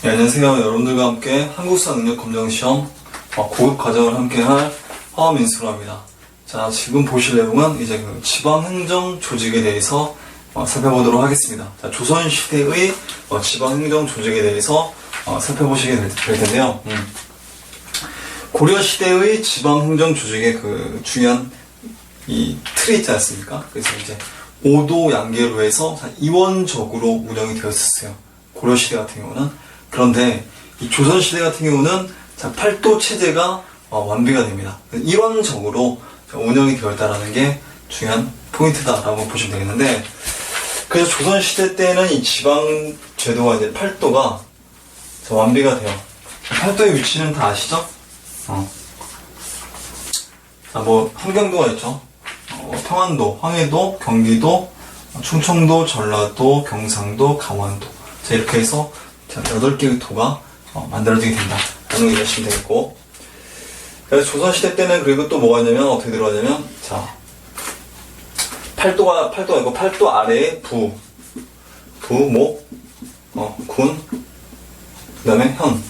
네, 안녕하세요. 여러분들과 함께 한국사 능력 검정 시험 고급 과정을 함께할 화엄인수로합니다. 자, 지금 보실 내용은 이제 그 지방행정 조직에 대해서 살펴보도록 하겠습니다. 자, 조선시대의 지방행정 조직에 대해서 살펴보시게 될 텐데요. 고려시대의 지방행정 조직의 그 중요한 이 틀이 있지 않습니까? 그래서 이제 5도 양계로 해서 이원적으로 운영이 되었었어요. 고려시대 같은 경우는. 그런데 이 조선시대 같은 경우는 8도 체제가 완비가 됩니다. 이원적으로 운영이 되었다라는 게 중요한 포인트다라고 보시면 되겠는데, 그래서 조선시대 때는 이 지방 제도가 이제 8도가 완비가 돼요. 8도의 위치는 다 아시죠? 뭐 함경도가 있죠. 평안도, 황해도, 경기도, 충청도, 전라도, 경상도, 강원도. 자, 이렇게 해서 8개의 도가 만들어지게 된다 라는 걸 이해하시면 되겠고, 그래서 조선시대 때는 그리고 또 뭐가 있냐면 어떻게 들어가냐면, 자, 8도가 있고 8도 아래에 부, 목, 군, 그 다음에 현,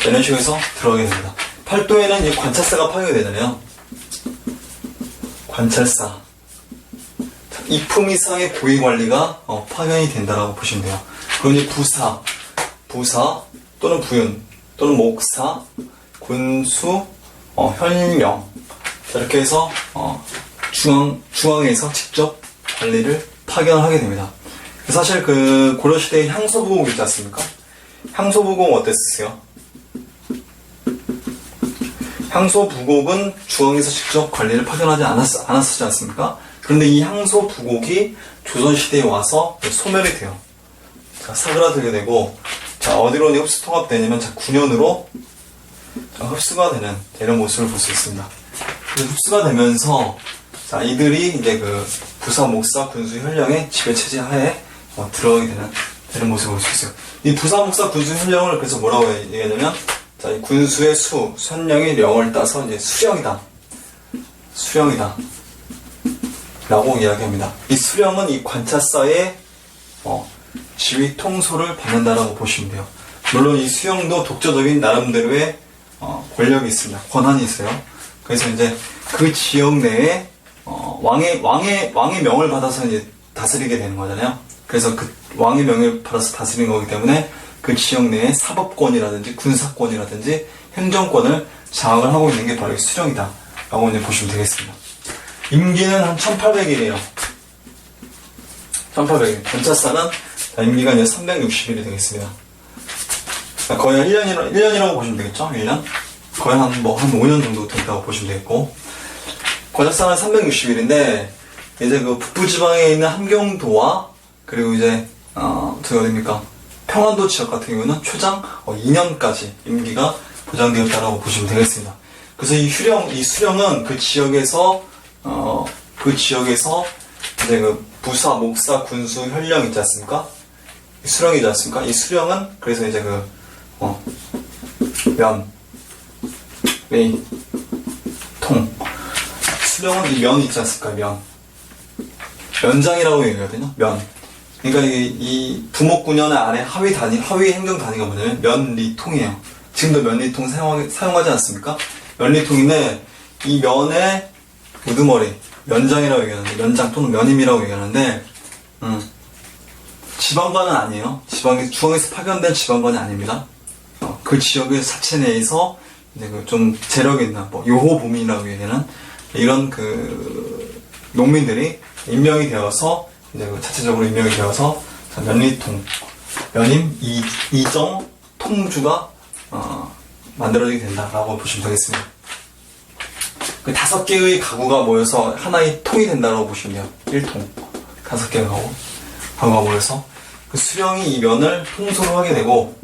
이런 식으로 해서 들어가게 됩니다. 8도에는 이 관찰사가 파견이 되잖아요. 관찰사. 이품 이상의 고위 관리가 파견이 된다라고 보시면 돼요. 그리고 이제 부사 또는 부윤 또는 목사, 군수, 현명, 이렇게 해서 중앙에서 직접 관리를 파견을 하게 됩니다. 사실 그 고려시대의 향소부곡 있지 않습니까? 향소부곡 어땠어요? 향소부곡은 중앙에서 직접 관리를 파견하지 않았었지 않습니까? 그런데 이 향소부곡이 조선시대에 와서 소멸이 돼요. 자, 사그라들게 되고, 자, 어디로 흡수 통합되냐면, 자, 군현으로 흡수가 되는 이런 모습을 볼 수 있습니다. 흡수가 되면서, 자, 이들이 이제 그 부사, 목사, 군수, 현령의 지배체제 하에 들어가게 되는 이런 모습을 볼 수 있어요. 이 부사, 목사, 군수, 현령을 그래서 뭐라고 얘기하냐면, 자, 이 군수의 현령의 령을 따서 이제 수령이다 라고 이야기합니다. 이 수령은 이 관찰사의 지휘 통솔을 받는다라고 보시면 돼요. 물론 이 수령도 독자적인 나름대로의 권력이 있습니다. 권한이 있어요. 그래서 이제 그 지역 내에 왕의 명을 받아서 이제 다스리게 되는 거잖아요. 그래서 그 왕의 명을 받아서 다스리는 거기 때문에 그 지역 내에 사법권이라든지 군사권이라든지 행정권을 장악을 하고 있는 게 바로 이 수령이다 라고 이제 보시면 되겠습니다. 임기는 한 1800일이에요. 1800일. 관찰사는 임기가 이제 360일이 되겠습니다. 거의 1년이라고 보시면 되겠죠? 1년? 거의 한 5년 정도 된다고 보시면 되겠고, 관찰사는 360일인데, 이제 그 북부지방에 있는 함경도와, 그리고 이제, 저기 어딥니까? 평안도 지역 같은 경우는 최장 2년까지 임기가 보장되었다라고 보시면 되겠습니다. 그래서 이 수령은 그 지역에서 이제 그 부사, 목사, 군수, 현령 있지 않습니까? 수령이지 않습니까? 이 수령은 그래서 이제 수령은 이 면 있지 않습니까? 면장이라고 얘기하거든요. 그러니까 이 부목군현 아래 하위 행정 단위가 뭐냐면 면리통이에요. 지금도 면리통 사용하지 않습니까? 면리통인데 이 면의 우두머리, 면장이라고 얘기하는데, 면장 또는 면임이라고 얘기하는데, 지방관은 아니에요. 중앙에서 파견된 지방관이 아닙니다. 그 지역의 자체 내에서 이제 좀 재력 있는 요호부민이라고 얘기하는 이런 그 농민들이 임명이 되어서 이제 자체적으로 임명이 되어서 면리통, 면임, 이정, 통주가 만들어지게 된다라고 보시면 되겠습니다. 그 5개의 가구가 모여서 하나의 통이 된다고 보시면 돼요. 1통. 5개의 가구가 모여서 그 수령이 이 면을 통솔을 하게 되고,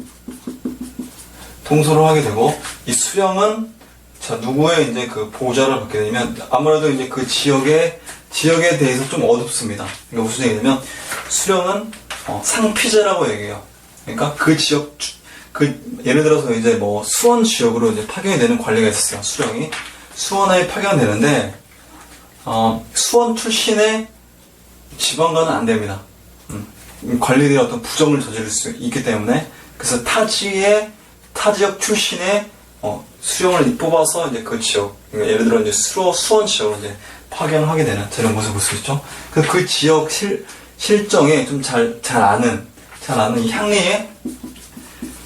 이 수령은 누구의 이제 그 보좌를 받게 되냐면, 아무래도 이제 그 지역에 대해서 좀 어둡습니다. 그러니까 무슨 얘기냐면, 수령은 상피제라고 얘기해요. 그러니까 그 지역, 예를 들어서 이제 수원 지역으로 이제 파견이 되는 관리가 있었어요. 수령이. 수원에 파견되는데, 수원 출신의 지방관은 안 됩니다. 관리들의 어떤 부정을 저지를 수 있기 때문에 그래서 타지역 출신의 수령을 뽑아서 이제 그 지역, 그러니까 예를 들어 이제 수원 지역으로 이제 파견을 하게 되는 저런 모습을 볼 수 있죠. 그래서 그 지역 실정에 좀 잘 아는 이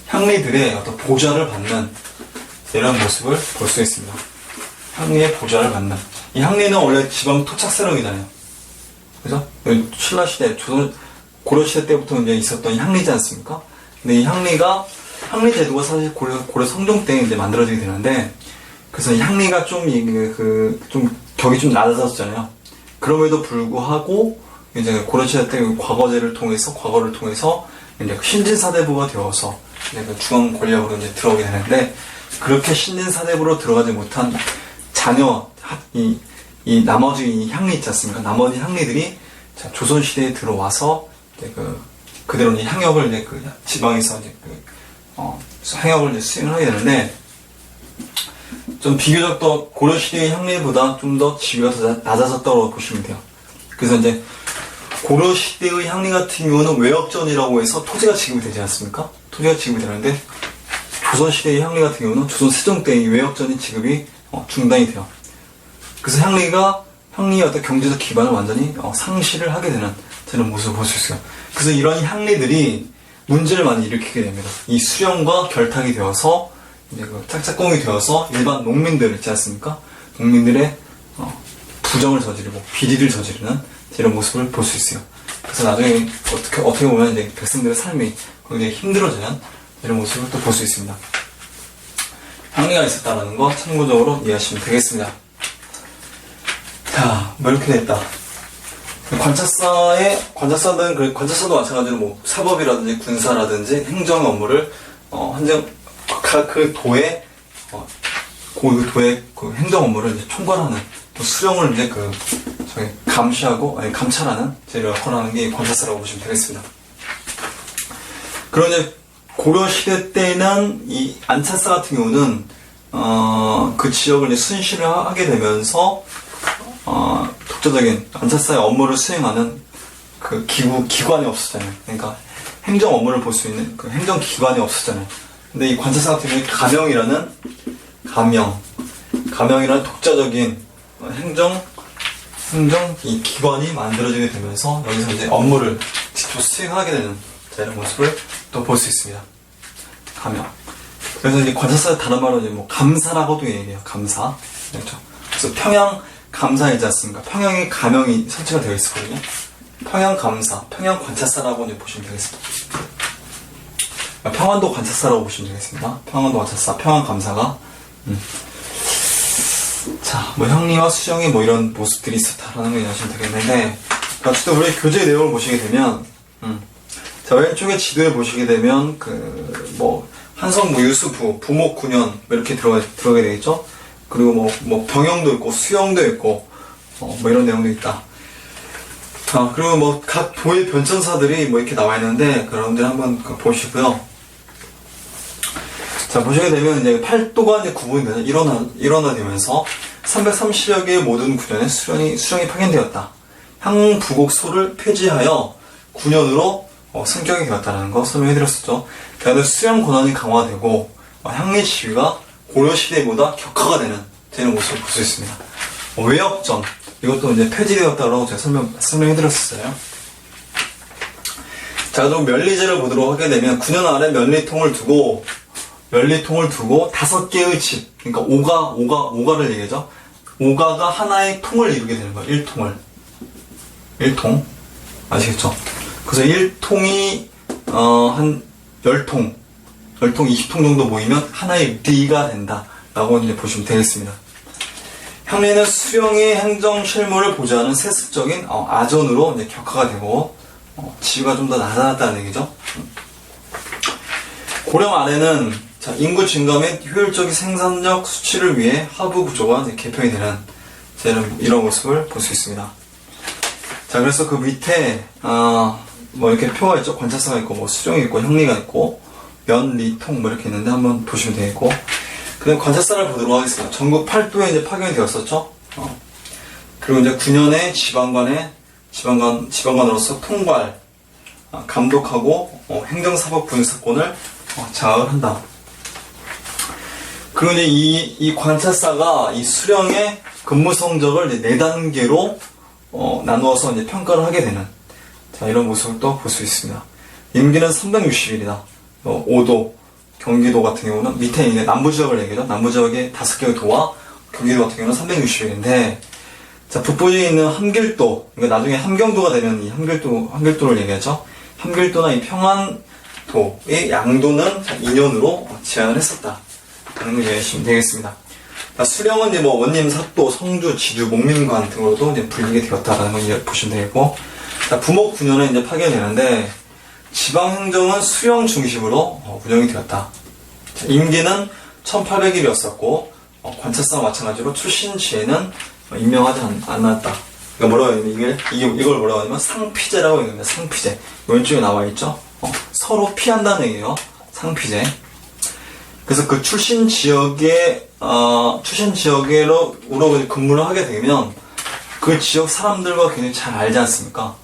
향리들의 어떤 보좌를 받는 이런 모습을 볼 수 있습니다. 향리의 보좌를 받는. 이 향리는 원래 지방 토착세력이잖아요. 그죠? 신라시대, 고려 시대 때부터 이제 있었던 향리지 않습니까? 근데 이 향리 제도가 사실 고려 성종 때 이제 만들어지게 되는데, 그래서 이 향리가 좀 격이 좀 낮아졌잖아요. 그럼에도 불구하고, 이제 고려 시대 때 과거를 통해서, 이제 신진사대부가 되어서, 이제 그 중앙 권력으로 이제 들어오게 되는데, 그렇게 신진사대부로 들어가지 못한 이 나머지 이 향리 있지 않습니까? 나머지 향리들이 조선시대에 들어와서, 이제 그대로 이제 향역을 이제 지방에서 이제 향역을 이제 수행을 하게 되는데, 좀 비교적 더 고려시대의 향리보다 좀 더 지위가 더 낮아졌다고 보시면 돼요. 그래서 이제 고려시대의 향리 같은 경우는 외역전이라고 해서 토지가 지급이 되지 않습니까? 토지가 지급이 되는데, 조선시대의 향리 같은 경우는 조선 세종 때의 외역전이 지급이 중단이 돼요. 그래서 향리의 어떤 경제적 기반을 완전히 상실을 하게 되는 저런 모습을 볼 수 있어요. 그래서 이런 향리들이 문제를 많이 일으키게 됩니다. 이 수령과 결탁이 되어서 이제 짝짝꿍이 되어서 일반 농민들 있지 않습니까? 농민들의 부정을 저지르고 비리를 저지르는 이런 모습을 볼 수 있어요. 그래서 나중에 어떻게 보면 이제 백성들의 삶이 굉장히 힘들어지는 이런 모습을 또 볼 수 있습니다. 향리가 있었다는 거 참고적으로 이해하시면 되겠습니다. 자, 뭐 이렇게 됐다. 관찰사도 마찬가지로 뭐 사법이라든지 군사라든지 행정 업무를 그 도의 그 행정 업무를 이제 총괄하는, 또 수령을 이제 감찰하는 제를 역할하는 게 관찰사라고 보시면 되겠습니다. 그런 이제 고려 시대 때는 이 안찰사 같은 경우는 그 지역을 이제 순시를 하게 되면서 독자적인 안찰사의 업무를 수행하는 그 기관이 없었잖아요. 그러니까 행정 업무를 볼 수 있는 그 행정 기관이 없었잖아요. 근데 이 관찰사 같은 경우에 가명이라는 독자적인 행정 이 기관이 만들어지게 되면서 여기서 이제 업무를 직접 수행하게 되는 이런 모습을 또 볼 수 있습니다. 가명. 그래서 이제 관찰사 다른 말로 이제 뭐 감사라고도 얘기해요. 감사. 그렇죠. 그래서 평양 감사이지 않습니까? 평양에 가명이 설치가 되어 있었거든요. 평양 감사, 평양 관찰사라고 이제 보시면 되겠습니다. 평안도 관찰사라고 보시면 되겠습니다. 평안도 관찰사, 평양 감사가. 자, 뭐 향리와 수령의 뭐 이런 모습들이 있었다라는 걸 이해하시면 되겠는데, 어쨌든 우리 교재 내용을 보시게 되면, 자, 왼쪽에 지도에 보시게 되면 한성무, 유수부, 부목 9년 이렇게 들어가게 되겠죠. 그리고 뭐 병영도 있고 수영도 있고 뭐 이런 내용도 있다. 그리고 뭐 각 도의 변천사들이 뭐 이렇게 나와 있는데, 여러분들 한번 보시고요. 자, 보시게 되면 이제 팔도가 이제 구분이 되죠. 일원화되면서 330여 개의 모든 구년에 수령이 파견되었다. 향부곡소를 폐지하여 9년으로 승격이 되었다는 거 설명해드렸었죠. 그다음에 수령 권한이 강화되고 향리 지위가 고려 시대보다 격화가 되는 이런 모습을 볼 수 있습니다. 외역전, 이것도 이제 폐지되었다고 제가 설명해드렸었어요. 자, 그럼 면리제를 보도록 하게 되면 9년 안에 면리통을 두고 5개의 집, 그러니까 오가를 얘기하죠. 오가가 하나의 통을 이루게 되는 거예요. 1통. 아시겠죠? 그래서 1통이 한 10통 20통 정도 모이면 하나의 리가 된다라고 이제 보시면 되겠습니다. 향리는 수령의 행정 실무를 보좌하는 세습적인 아전으로 이제 격화가 되고 지위가 좀 더 낮아졌다는 얘기죠. 고령 아래는 인구 증가 및 효율적인 생산력 수치를 위해 하부 구조가 이제 개편이 되는 이런 모습을 볼 수 있습니다. 자, 그래서 그 밑에 뭐 이렇게 표가 있죠. 관찰사가 있고 뭐 수령이 있고 향리가 있고 면, 리, 통 뭐 이렇게 있는데 한번 보시면 되겠고, 그다음 관찰사를 보도록 하겠습니다. 전국 8도에 이제 파견이 되었었죠. 그리고 이제 9년에 지방관으로서 통괄, 감독하고 행정사법 군사권을 장악을 한다. 그리고 이제 이 관찰사가 이 수령의 근무 성적을 이제 4단계로 나누어서 이제 평가를 하게 되는, 자, 이런 모습을 또 볼 수 있습니다. 임기는 360일이다. 5도, 경기도 같은 경우는 밑에 있는 남부 지역을 얘기하죠. 남부 지역의 5개의 도와 경기도 같은 경우는 360일인데, 자, 북부 지역에 있는 함길도, 그러니까 나중에 함경도가 되면 이 함길도를 얘기하죠. 함길도나 이 평안도의 양도는 2년으로 제한을 했었다. 라는 걸 이해하시면 되겠습니다. 자, 수령은 이제 뭐 원림, 사도, 성주, 지주, 목림관 등으로도 이제 불리게 되었다라는 걸 보시면 되겠고, 자, 부목 9년에 이제 파견되는데, 지방행정은 수령 중심으로 운영이 되었다. 자, 임기는 1800일이었었고, 관찰사와 마찬가지로 출신 지에는 임명하지 않았다. 그러니까 뭐라고 하냐면, 이걸 뭐라고 하냐면, 상피제라고 얘기합니다. 상피제. 왼쪽에 나와있죠? 서로 피한다는 얘기예요. 상피제. 그래서 그 출신 지역으로 근무를 하게 되면, 그 지역 사람들과 굉장히 잘 알지 않습니까?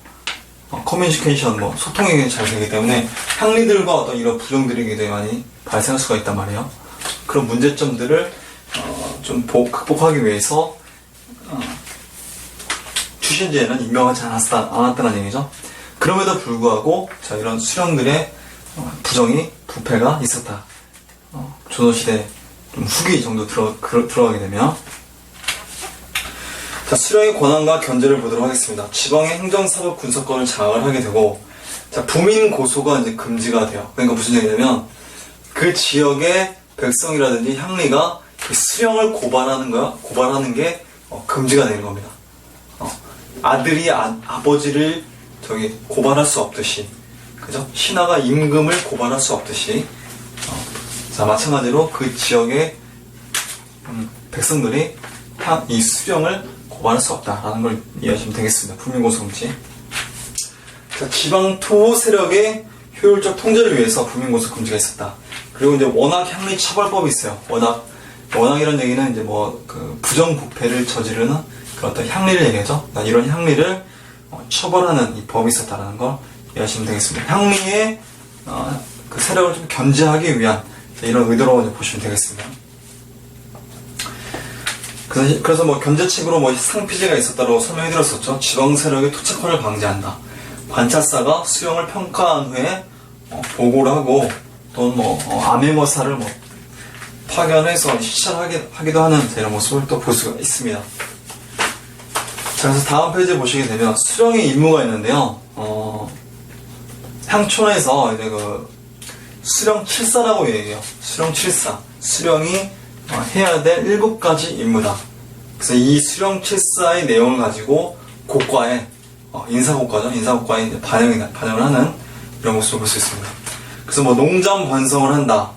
커뮤니케이션, 소통이 굉장히 잘 되기 때문에 향리들과 어떤 이런 부정들이 굉장히 많이 발생할 수가 있단 말이에요. 그런 문제점들을 좀 극복하기 위해서 출신지에는 임명하지 않았다는 얘기죠. 그럼에도 불구하고 자, 이런 수령들의 부패가 있었다. 조선시대 좀 후기 정도 들어가게 되면, 자, 수령의 권한과 견제를 보도록 하겠습니다. 지방의 행정사법 군사권을 장악을 하게 되고, 자, 부민 고소가 이제 금지가 돼요. 그러니까 무슨 얘기냐면, 그 지역의 백성이라든지 향리가 그 수령을 고발하는 게 금지가 되는 겁니다. 아들이 아버지를 고발할 수 없듯이, 그죠? 신하가 임금을 고발할 수 없듯이, 자, 마찬가지로 그 지역의 백성들이 이 수령을 고발할 수 없다라는 걸 이해하시면 되겠습니다. 부민고소금지. 자, 지방 토호 세력의 효율적 통제를 위해서 부민고소금지가 있었다. 그리고 이제 원악 향리 처벌법이 있어요. 원악이라는 얘기는 이제 그 부정부패를 저지르는 그 어떤 향리를 얘기하죠. 이런 향리를 처벌하는 이 법이 있었다라는 걸 이해하시면 되겠습니다. 향리의 그 세력을 좀 견제하기 위한 이런 의도로 보시면 되겠습니다. 그래서 견제책으로 상피제가 있었다고 설명해드렸었죠. 지방 세력의 토착화를 방지한다. 관찰사가 수령을 평가한 후에 보고를 하고, 또는 암행어사를 파견해서 시찰하기도 하는 이런 모습을 또 볼 수가 있습니다. 자, 그래서 다음 페이지 보시게 되면 수령의 임무가 있는데요. 향촌에서 이제 그 수령 7사라고 얘기해요. 수령 7사. 수령이 해야 될 7가지 임무다. 그래서 이 수령 7사의 내용을 가지고 고과에, 인사고과죠. 인사고과에 이제 반영을 하는 이런 모습을 볼 수 있습니다. 그래서 농장 번성을 한다.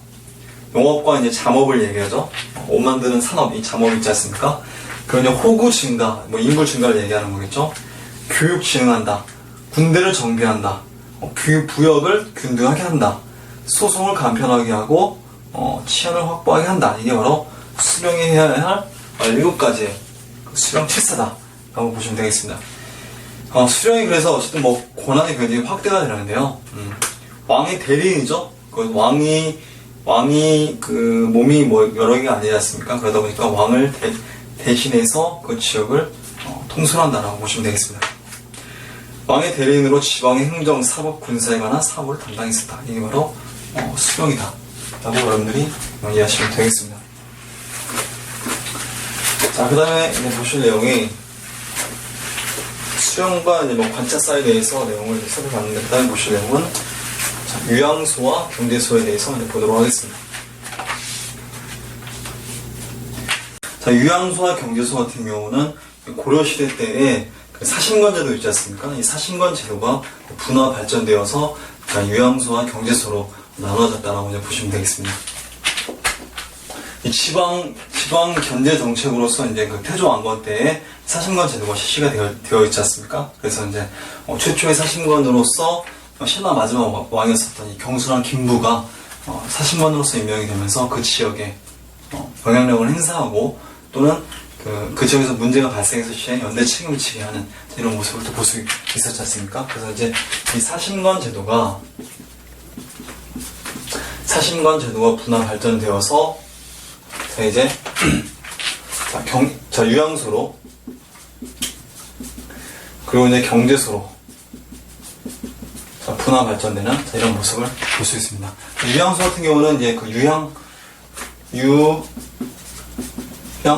농업과 이제 잠업을 얘기하죠. 옷 만드는 산업, 이 잠업이 있지 않습니까? 그리고 이제 호구 증가, 인구 증가를 얘기하는 거겠죠. 교육 진흥한다. 군대를 정비한다. 교육 부역을 균등하게 한다. 소송을 간편하게 하고, 치안을 확보하게 한다. 이게 바로 수령이 해야 할 7가지의 수령 7사다 라고 보시면 되겠습니다. 수령이 그래서 어쨌든 권한이 굉장히 확대가 되는데요. 왕의 대리인이죠. 그 왕이 몸이 여러 개가 아니지 않습니까? 그러다 보니까 왕을 대신해서 그 지역을 통솔한다라고 보시면 되겠습니다. 왕의 대리인으로 지방의 행정, 사법, 군사에 관한 사업을 담당했었다. 이게 바로 수령이다 라고 여러분들이 이해하시면 되겠습니다. 자, 그 다음에 보실 내용이 수령과 관찰사에 대해서 내용을 살펴봤는데, 그 다음에 보실 내용은 유양소와 경제소에 대해서 보도록 하겠습니다. 자, 유양소와 경제소 같은 경우는 고려시대 때에 그 사신관 제도 있지 않습니까? 이 사신관 제도가 분화 발전되어서 유양소와 경제소로 나눠졌다라고 보시면 되겠습니다. 이 지방 견제 정책으로서 그 태조 왕건 때에 사신관 제도가 실시가 되어 있지 않습니까? 그래서 최초의 사신관으로서 신라 마지막 왕이었었던 이 경순왕 김부가 사신관으로서 임명이 되면서 그 지역에 영향력을 행사하고, 또는 그 지역에서 문제가 발생했을 시에 연대 책임을 지게 하는 이런 모습을 또 볼 수 있었지 않습니까? 그래서 이 사신관 제도가 사심관 제도가 분화 발전되어서 자 이제 자 유양소로 그리고 이제 경제소로 자 분화 발전되는 자, 이런 모습을 볼 수 있습니다. 유양소 같은 경우는 이제 그 유양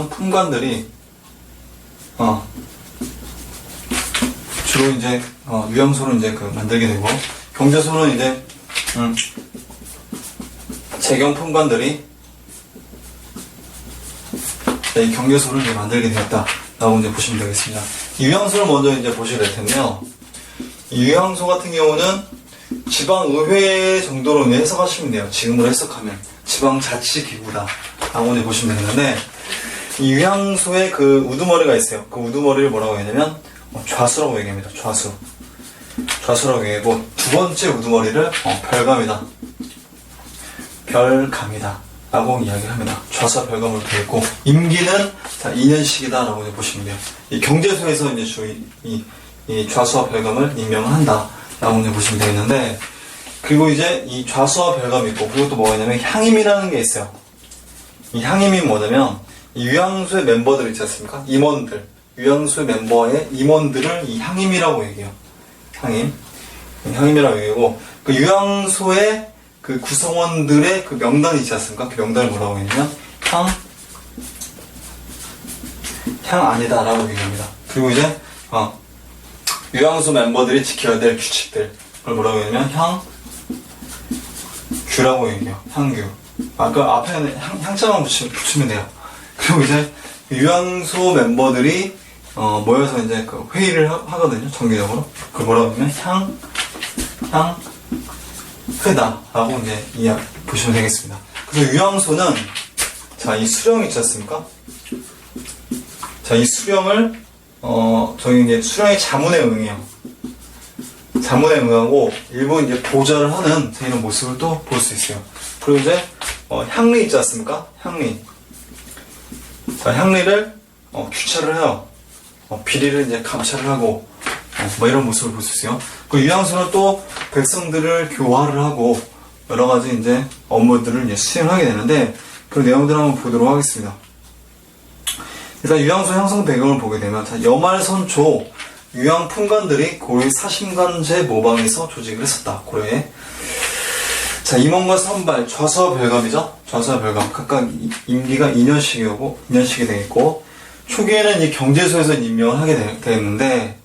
품관들이 주로 이제 유양소로 이제 그 만들게 되고 경제소는 이제 재경 품관들이 이 경제소를 이제 만들게 되었다라고 이제 보시면 되겠습니다. 이 유양소를 먼저 이제 보시게 될 텐데요. 이 유양소 같은 경우는 지방의회 정도로 이제 해석하시면 돼요. 지금으로 해석하면 지방자치기구다라고 이제 보시면 되는데 이 유양소에 그 우두머리가 있어요. 그 우두머리를 뭐라고 얘기하냐면 좌수라고 얘기합니다. 좌수라고 얘기하고 두 번째 우두머리를 별감이다. 별감이다. 라고 이야기를 합니다. 좌수와 별감으로 되어 있고 임기는 2년씩이다 라고 보시면 돼요. 이 경제소에서 이제 주로 이 좌수와 별감을 임명을 한다 라고 이제 보시면 되겠는데 그리고 이제 이 좌수와 별감이 있고 그리고 또 뭐가 있냐면 향임이라는 게 있어요. 이 향임이 뭐냐면 이 유양소의 멤버들 있지 않습니까? 임원들 유양소의 멤버의 임원들을 이 향임이라고 얘기해요. 향임이라고 얘기하고 그 유양소의 그 구성원들의 그 명단이 있지 않습니까? 그 명단을 뭐라고 했냐면 향 아니다 라고 얘기합니다. 그리고 이제 유양소 멤버들이 지켜야 될 규칙들 그걸 뭐라고 했냐면 향규라고 얘기해요. 향규. 그 앞에는 향자만 붙이면 돼요. 그리고 이제 유양소 멤버들이 모여서 이제 그 회의를 하거든요. 정기적으로. 그걸 뭐라고 하냐면 회다라고 이제 보시면 되겠습니다. 그래서 유양소는 자 이 수령 있지 않습니까? 자 이 수령을 저희 이제 수령의 자문에 응해요. 자문에 응하고 일부 이제 보좌를 하는 이런 모습을 또 볼 수 있어요. 그리고 이제 향리 있지 않습니까? 자 향리를 규찰을 해요. 비리를 이제 감찰을 하고 뭐 이런 모습을 볼 수 있어요. 그 유양소는 또 백성들을 교화를 하고 여러 가지 이제 업무들을 이제 수행하게 되는데 그 내용들을 한번 보도록 하겠습니다. 일단 유양소 형성 배경을 보게 되면 여말선초 유양 품관들이 고려의 사심관제 모방에서 조직을 했었다. 고려에 자 임원과 선발 좌수와 별감이죠. 좌수와 별감 각각 임기가 2년씩이 되겠고 초기에는 이 경제소에서 임명을 하게 되는데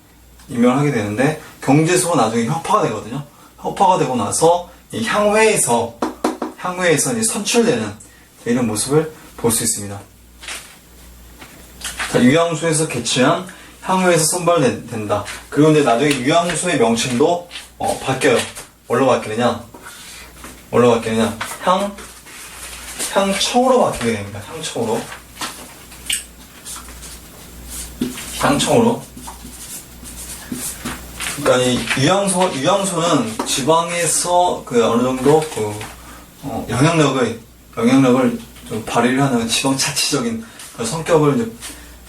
경제소가 나중에 협파가 되거든요. 협파가 되고 나서 이 향회에서 이제 선출되는 이런 모습을 볼 수 있습니다. 자, 유양소에서 개최한 향회에서 선발된다. 그리고 이제 나중에 유양소의 명칭도 바뀌어요. 뭘로 바뀌느냐? 향청으로 바뀌게 됩니다. 향청으로. 그러니까 이 유양소는 지방에서 그 어느 정도 영향력을 좀 발휘를 하는 지방자치적인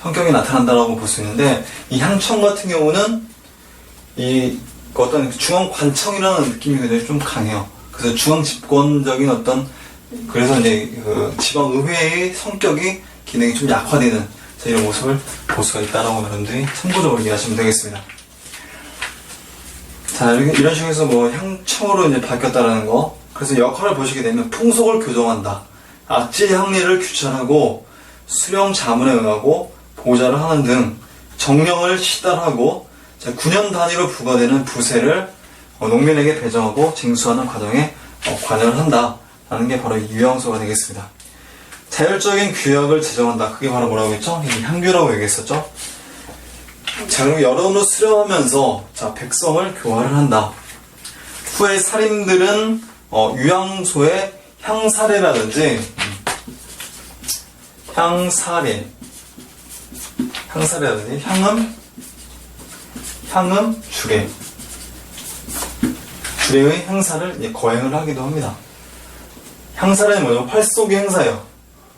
성격이 나타난다라고 볼 수 있는데 이 향청 같은 경우는 이 어떤 중앙관청이라는 느낌이 굉장히 좀 강해요. 그래서 중앙 집권적인 그래서 이제 그 지방의회의 성격이 기능이 좀 약화되는 이런 모습을 볼 수가 있다라고 여러분들이 참고적으로 이해하시면 되겠습니다. 자, 이런 식으로 해서 향청으로 이제 바뀌었다라는 거. 그래서 역할을 보시게 되면 풍속을 교정한다. 악질 향리를 규찰하고 수령 자문에 응하고 보좌를 하는 등 정령을 시달하고 9년 단위로 부과되는 부세를 농민에게 배정하고 징수하는 과정에 관여를 한다라는 게 바로 이 유양소가 되겠습니다. 자율적인 규약을 제정한다. 그게 바로 뭐라고 했죠? 향규라고 얘기했었죠? 자, 그리고 여론을 수렴하면서 백성을 교화를 한다. 후에 사림들은 유양소의 향사례라든지 향음, 주례의 행사를 이제 거행을 하기도 합니다. 향사례는 뭐냐면 활쏘기 행사예요.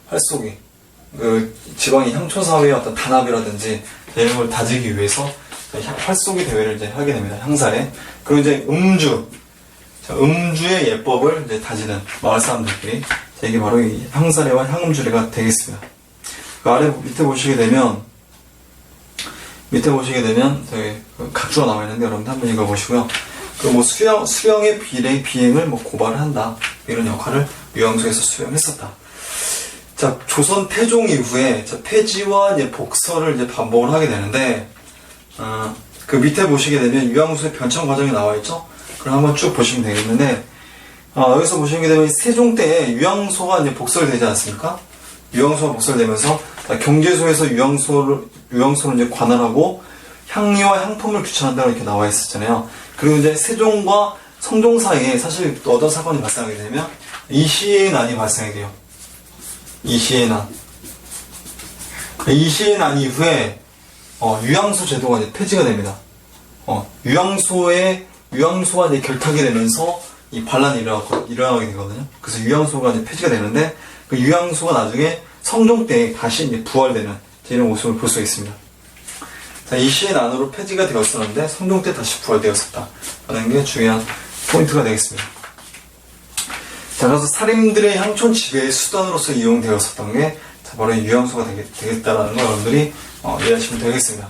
활쏘기. 그 지방의 향초사회의 어떤 단합이라든지 이런 걸 다지기 위해서 활쏘기 대회를 이제 하게 됩니다. 향사례. 그리고 이제 음주. 자, 음주의 예법을 이제 다지는 마을 사람들끼리. 자, 이게 바로 이 향사례와 향음주례가 되겠습니다. 그 아래 밑에 보시게 되면 저기 각주가 나와 있는데 여러분들 한번 읽어보시고요. 그 뭐 수령의 비행을 뭐 고발을 한다 이런 역할을 유양소에서 수행했었다. 자, 조선 태종 이후에 폐지와 이제 복설을 이제 반복을 하게 되는데, 그 밑에 보시게 되면 유양소의 변천 과정이 나와 있죠. 그럼 한번 쭉 보시면 되겠는데, 여기서 보시게 되면 세종 때에 유양소가 이제 복설되지 않습니까? 유양소가 복설되면서 경제소에서 유양소를 이제 관할하고 향리와 향품을 규천한다고 이렇게 나와 있었잖아요. 그리고 이제 세종과 성종 사이에 사실 또 어떤 사건이 발생하게 되면 이시의 난이 발생하게 돼요. 이시의 난 이후에 유양소 제도가 이제 폐지가 됩니다. 유양소가 이제 결탁이 되면서 이 반란이 일어나게 되거든요. 그래서 유양소가 이제 폐지가 되는데 그 유양소가 나중에 성종 때 다시 이제 부활되는 이런 모습을 볼 수 있습니다. 자, 이시의 난으로 폐지가 되었었는데 성종 때 다시 부활되었었다 라는 게 중요한 포인트가 되겠습니다. 자, 그래서 살인들의 향촌 지배의 수단으로서 이용되었었던 게 바로 유양소가 되겠다라는 걸 여러분들이 이해하시면 되겠습니다.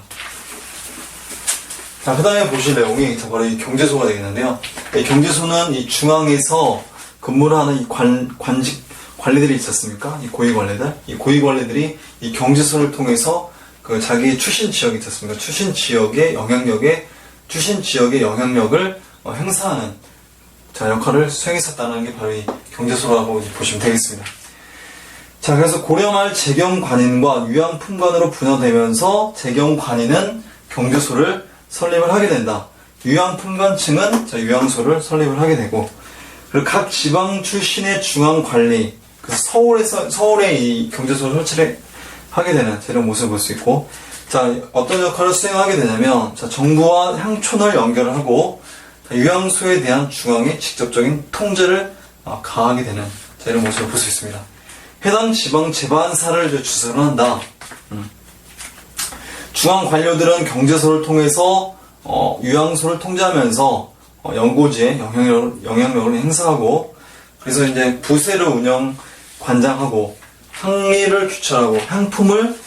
자, 그 다음에 보실 내용이 바로 이 경제소가 되겠는데요. 이 경제소는 이 중앙에서 근무를 하는 이 관리들이 있지 않습니까? 이 고위관리들이 이 경제소를 통해서 그 자기 출신 지역이 있지 않습니까? 출신 지역의 영향력을 행사하는 역할을 수행했었다는 게 바로 이 경제소라고 보시면 되겠습니다. 자, 그래서 고려말 재경관인과 유양품관으로 분화되면서 재경관인은 경제소를 설립을 하게 된다. 유양품관층은 유양소를 설립을 하게 되고, 그리고 각 지방 출신의 중앙관리, 그래서 서울에 이 경제소를 설치를 하게 되는 이런 모습을 볼 수 있고, 자, 어떤 역할을 수행하게 되냐면, 자, 정부와 향촌을 연결을 하고, 유양소에 대한 중앙의 직접적인 통제를 가하게 되는 이런 모습을 볼 수 있습니다. 해당 지방 재반사를 주선을 한다. 중앙 관료들은 경제소를 통해서 유양소를 통제하면서 연고지에 영향력을 행사하고, 그래서 이제 부세를 관장하고 향리를 규철하고 향품을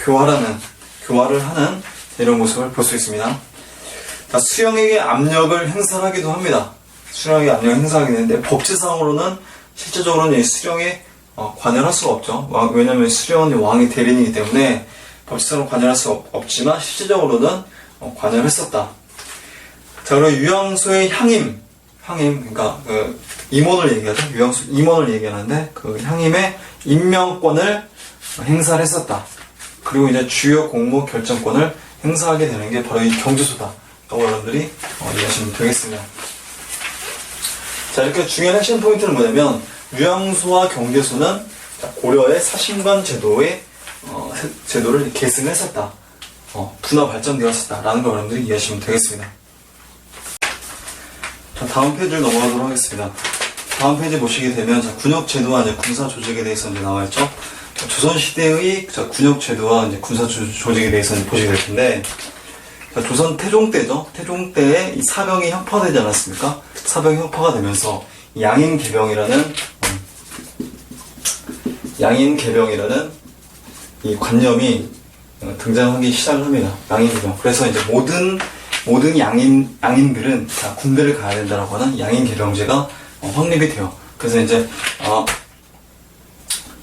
교화를 하는 이런 모습을 볼 수 있습니다. 자, 수령에게 압력을 행사하기도 합니다. 수령에게 압력을 행사하게 되는데 법제상으로는 실제적으로는 이 수령에 관여할 수가 없죠. 왜냐하면 수령은 왕의 대리인이기 때문에 법제상으로 관여할 수가 없지만 실제적으로는 관여를 했었다. 자, 그리고 유양소의 향임, 그러니까 그 임원을 얘기하죠. 유양소 임원을 얘기하는데 그 향임의 임명권을 행사를 했었다. 그리고 이제 주요 공무 결정권을 행사하게 되는 게 바로 이 경제소다. 여러분들이 이해하시면 되겠습니다. 자, 이렇게 중요한 핵심 포인트는 뭐냐면 유양소와 경제소는 고려의 사신관 제도를 계승했었다. 분화 발전되었었다라는 걸 여러분들이 이해하시면 되겠습니다. 자, 다음 페이지를 넘어가도록 하겠습니다. 다음 페이지 보시게 되면 군역 제도와 이제 군사 조직에 대해서 이제 나와 있죠. 조선 시대의 군역 제도와 이제 군사 조직에 대해서 이제 보시게 될 텐데, 조선 태종 때죠. 태종 때에 이 사병이 혁파되지 않았습니까? 사병이 혁파가 되면서 양인개병이라는 이 관념이 등장하기 시작을 합니다. 양인개병. 그래서 이제 모든 양인들은 다 군대를 가야 된다라고 하는 양인개병제가 확립이 돼요. 그래서 이제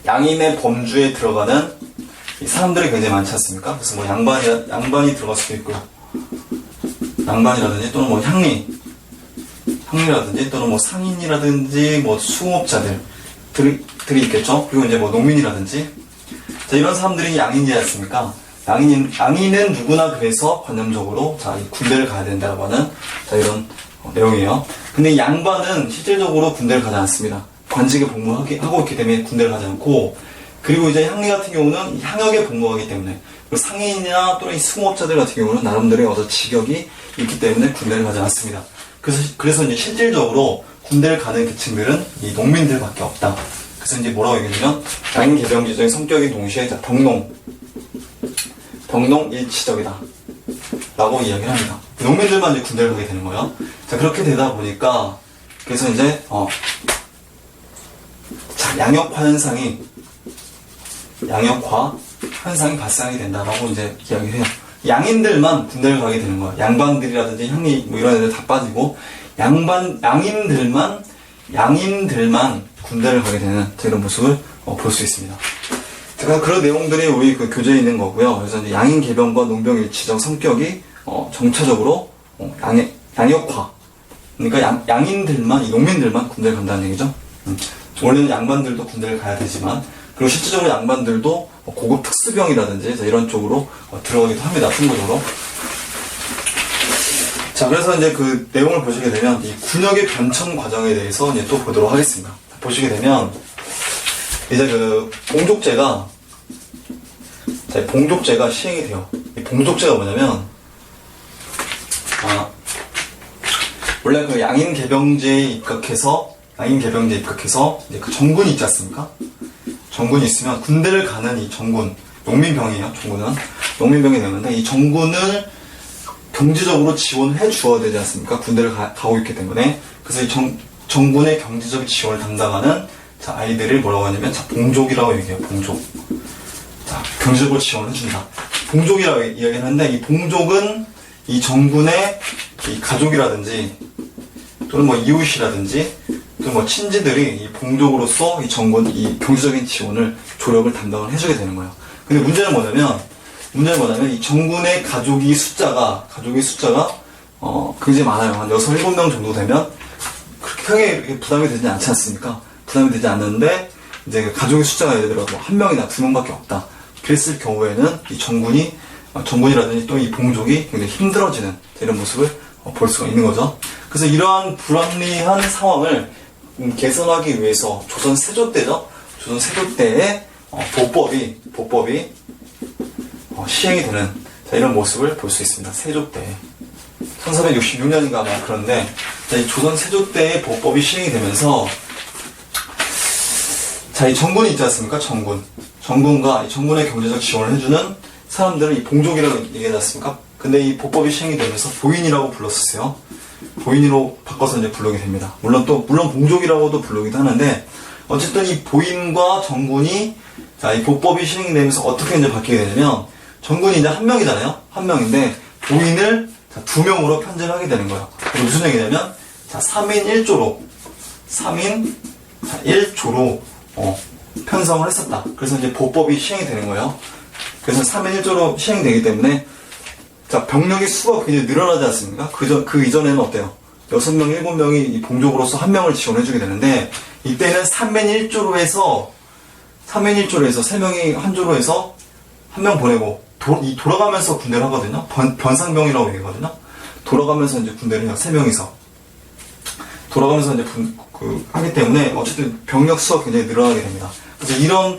양인의 범주에 들어가는 이 사람들이 굉장히 많지 않습니까? 그래서 뭐 양반이 들어갈 수도 있고요. 양반이라든지 또는 뭐 향리라든지 또는 뭐 상인이라든지 뭐 수공업자들이 있겠죠. 그리고 이제 뭐 농민이라든지, 자, 이런 사람들이 양인이지 않습니까? 양인은 누구나 그래서 관념적으로 이 군대를 가야 된다고 하는 이런 내용이에요. 근데 양반은 실질적으로 군대를 가지 않습니다. 관직에 복무하고 있기 때문에 군대를 가지 않고, 그리고 이제 향리 같은 경우는 향역에 복무하기 때문에, 그리고 상인이나 또는 이 수공업자들 같은 경우는 나름대로의 어떤 직역이 있기 때문에 군대를 가지 않습니다. 그래서 이제 실질적으로 군대를 가는 계층들은 이 농민들밖에 없다. 그래서 이제 뭐라고 얘기하냐면 양인개병제적인 성격이 동시에 병농일치적이다 라고 이야기를 합니다. 농민들만 이제 군대를 가게 되는 거예요. 자, 그렇게 되다 보니까 그래서 이제 자, 양역화 현상이 발생하게 된다라고 이제 이야기해요. 양인들만 군대를 가게 되는 거야. 양반들이라든지 형이 뭐 이런 애들 다 빠지고 양인들만 군대를 가게 되는 이런 모습을 볼 수 있습니다. 제가 그런 내용들이 우리 그 교재에 있는 거고요. 그래서 이제 양인 계병과 농병 일치적 성격이 정차적으로 양역화. 그러니까 양인들만, 이 농민들만 군대를 간다는 얘기죠. 원래는 양반들도 군대를 가야 되지만, 그리고 실질적으로 양반들도 고급 특수병이라든지 이런 쪽으로 들어가기도 합니다. 순간적으로. 자, 그래서 이제 그 내용을 보시게 되면 이 군역의 변천 과정에 대해서 이제 또 보도록 하겠습니다. 보시게 되면 이제 그 봉족제가 시행이 돼요. 이 봉족제가 뭐냐면 원래 그 양인 개병제에 입각해서 이제 그 정군이 있지 않습니까? 정군이 있으면 군대를 가는 이 정군, 농민병이에요. 농민병이 되는데 이 정군을 경제적으로 지원을 해 주어야 되지 않습니까? 군대를 가고 있기 때문에. 그래서 이 정군의 경제적 지원을 담당하는 자, 아이들을 뭐라고 하냐면 자, 봉족이라고 얘기해요. 봉족. 자, 경제적으로 지원을 해준다. 봉족이라고 이야기를 하는데 이 봉족은 이 정군의 이 가족이라든지 또는 뭐 이웃이라든지 또는 뭐 친지들이 이 봉족으로서 이 정군 이 경제적인 지원을 조력을 담당을 해주게 되는 거예요. 근데 문제는 뭐냐면 이 정군의 가족의 숫자가 굉장히 많아요. 한 6, 7명 정도 되면 그렇게 크게 부담이 되지 않지 않습니까? 부담이 되지 않는데 이제 그 가족의 숫자가 예를 들어 뭐 1명이나 2명밖에 없다. 그랬을 경우에는 이 정군이라든지 또 이 봉족이 굉장히 힘들어지는 이런 모습을 볼 수가 있는 거죠. 그래서 이러한 불합리한 상황을 개선하기 위해서 조선 세조 때에 보법이 시행이 되는 이런 모습을 볼 수 있습니다. 세조 때 1466년인가 아마 그런데 이 조선 세조 때의 보법이 시행이 되면서 자, 이 정군이 있지 않습니까? 정군과 이 정군의 경제적 지원을 해주는 사람들은 이 봉족이라고 얘기하지 않습니까? 근데 이 보법이 시행이 되면서 보인이라고 불렀었어요. 보인으로 바꿔서 이제 부르게 됩니다. 물론 봉족이라고도 부르기도 하는데, 어쨌든 이 보인과 정군이, 자, 이 보법이 시행이 되면서 어떻게 이제 바뀌게 되냐면, 정군이 이제 한 명이잖아요? 한 명인데, 보인을 2명으로 편제를 하게 되는 거예요. 그리고 무슨 얘기냐면, 자, 3인 1조로, 편성을 했었다. 그래서 이제 보법이 시행이 되는 거예요. 그래서 3인 1조로 시행되기 때문에, 자, 병력의 수가 굉장히 늘어나지 않습니까? 그 이전에는 어때요? 6명, 7명이 이 봉족으로서 한 명을 지원해주게 되는데, 이때는 3인 1조로 해서 3명이 한 조로 해서 한 명 보내고, 돌아가면서 군대를 하거든요? 변상병이라고 얘기하거든요? 돌아가면서 이제 군대를 해요. 3명이서. 돌아가면서 이제 하기 때문에, 어쨌든 병력 수가 굉장히 늘어나게 됩니다. 그래서 이런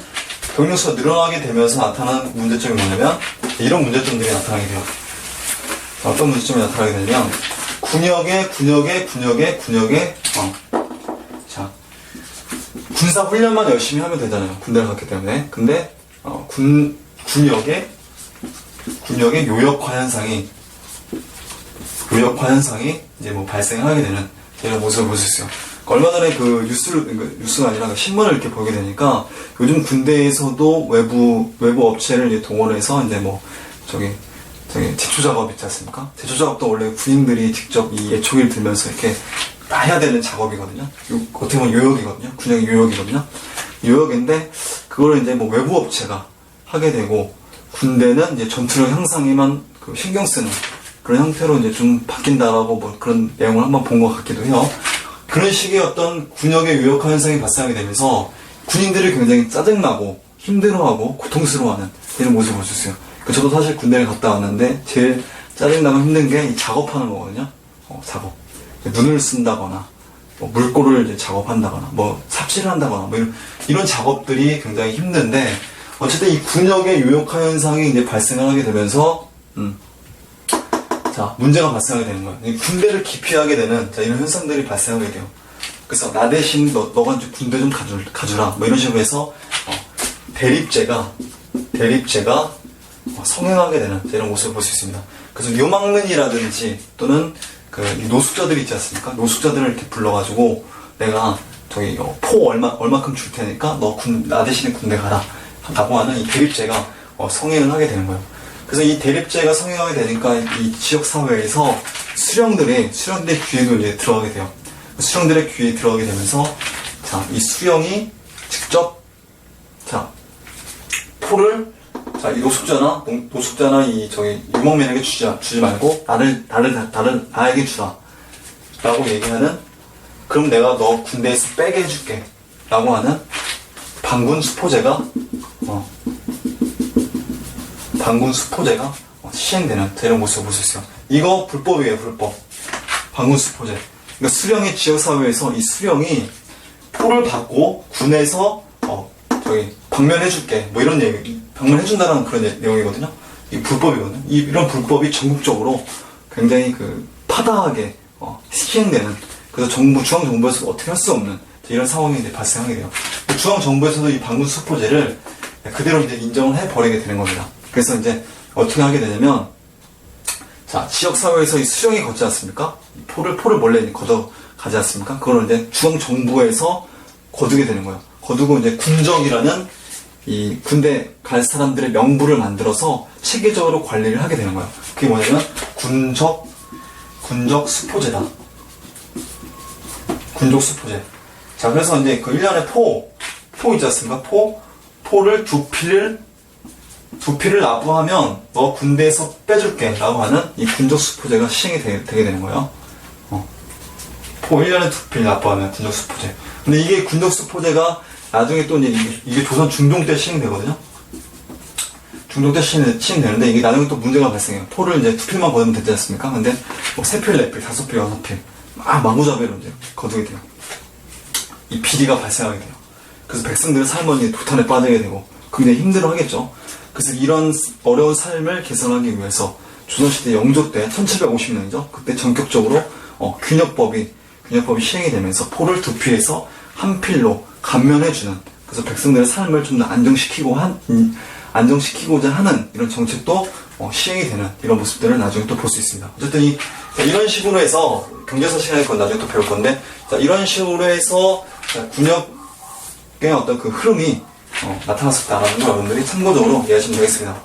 병력 수가 늘어나게 되면서 나타나는 문제점이 뭐냐면, 이런 문제점들이 나타나게 돼요. 어떤 문제점이 나타나게 되냐면 군역에 자, 군사 훈련만 열심히 하면 되잖아요. 군대를 갔기 때문에. 근데 군역의 요역화 현상이 이제 뭐 발생하게 되는 이런 모습을 볼 수 있어요. 얼마 전에 그 뉴스가 아니라 그 신문을 이렇게 보게 되니까 요즘 군대에서도 외부 업체를 이제 동원해서 이제 뭐 제초 작업 있지 않습니까? 제초 작업도 원래 군인들이 직접 이 예초기를 들면서 이렇게 다 해야 되는 작업이거든요. 어떻게 보면 요역이거든요. 군역의 요역이거든요. 요역인데, 그걸 이제 뭐 외부 업체가 하게 되고, 군대는 이제 전투력 향상에만 신경 쓰는 그런 형태로 이제 좀 바뀐다라고 뭐 그런 내용을 한번 본 것 같기도 해요. 그런 식의 어떤 군역의 요역화 현상이 발생하게 되면서 군인들이 굉장히 짜증나고 힘들어하고 고통스러워하는 이런 모습을 볼 수 있어요. 저도 사실 군대를 갔다 왔는데 제일 짜증나고 힘든 게 이 작업하는 거거든요. 작업. 눈을 쓴다거나, 뭐 물꼬를 이제 작업한다거나, 뭐 삽질을 한다거나, 뭐 이런 작업들이 굉장히 힘든데, 어쨌든 이 군역의 요역화 현상이 이제 발생을 하게 되면서, 자, 문제가 발생하게 되는 거예요. 군대를 기피하게 되는, 자, 이런 현상들이 발생하게 돼요. 그래서 나 대신 너가 이제 군대 좀 가주라. 뭐 이런 식으로 해서, 대립제가 성행하게 되는 이런 모습을 볼 수 있습니다. 그래서 요망문이라든지 또는 이 노숙자들이 있지 않습니까? 노숙자들을 이렇게 불러가지고 내가 저기 포 얼마큼 줄 테니까 너 나 대신에 군대 가라 라고 하는 이 대립제가 성행을 하게 되는 거예요. 그래서 이 대립제가 성행하게 되니까 이 지역 사회에서 수령들의 귀에도 이제 들어가게 돼요. 수령들의 귀에 들어가게 되면서 자, 이 수령이 직접 자, 포를 자, 이 노숙자나 이 저기 유목민에게 주지 말고 나에게 주라 라고 얘기하는, 그럼 내가 너 군대에서 빼게 해줄게 라고 하는 반군 수포제가 시행되는 이런 모습을 볼 수 있어요. 이거 불법이에요, 불법. 반군 수포제. 그러니까 수령이 지역사회에서 이 수령이 포를 받고 군에서 방면해줄게 뭐 이런 얘기, 방면해준다라는 그런 내용이거든요. 이 불법이거든요. 이런 불법이 전국적으로 굉장히 파다하게 시행되는, 그래서 중앙정부에서도 어떻게 할 수 없는 이런 상황이 이제 발생하게 돼요. 중앙정부에서도 이 반군 수포제를 그대로 이제 인정을 해버리게 되는 겁니다. 그래서 이제 어떻게 하게 되냐면, 자, 지역사회에서 이 수령이 걷지 않습니까? 포를 몰래 가지 않습니까? 그걸 이제 중앙정부에서 거두게 되는 거예요. 거두고 이제 군적이라는 이 군대 갈 사람들의 명부를 만들어서 체계적으로 관리를 하게 되는 거예요. 그게 뭐냐면 군적 수포제다. 군적 수포제. 자, 그래서 이제 1년에 포 있지 않습니까? 포를 두 피를 납부하면 너 군대에서 빼줄게 라고 하는 이 군적 수포제가 시행이 되게 되는 거예요. 포 1년에 2피를 납부하면 군적 수포제. 근데 이게 군적 수포제가 나중에 또 이게 조선 중종 때 시행되거든요. 중종 때 시행되는데 이게 나중에 또 문제가 발생해요. 포를 이제 2필만 거두면 되지 않습니까? 근데 3필, 4필, 5필, 6필 마구잡이로 이제 거두게 돼요. 이 비리가 발생하게 돼요. 그래서 백성들은 삶은 도탄에 빠지게 되고 굉장히 힘들어 하겠죠. 그래서 이런 어려운 삶을 개선하기 위해서 조선시대 영조 때 1750년이죠. 그때 전격적으로 균역법이 시행이 되면서 포를 2필에서 1필로 감면해주는, 그래서 백성들의 삶을 좀 더 안정시키고자 하는 이런 정책도 시행이 되는 이런 모습들을 나중에 또 볼 수 있습니다. 어쨌든 이런 식으로 해서 경제사 시간에 건 나중에 또 배울 건데, 자, 이런 식으로 해서 군역의 어떤 흐름이 나타났었다라는 걸 여러분들이 참고적으로 이해하시면 되겠습니다.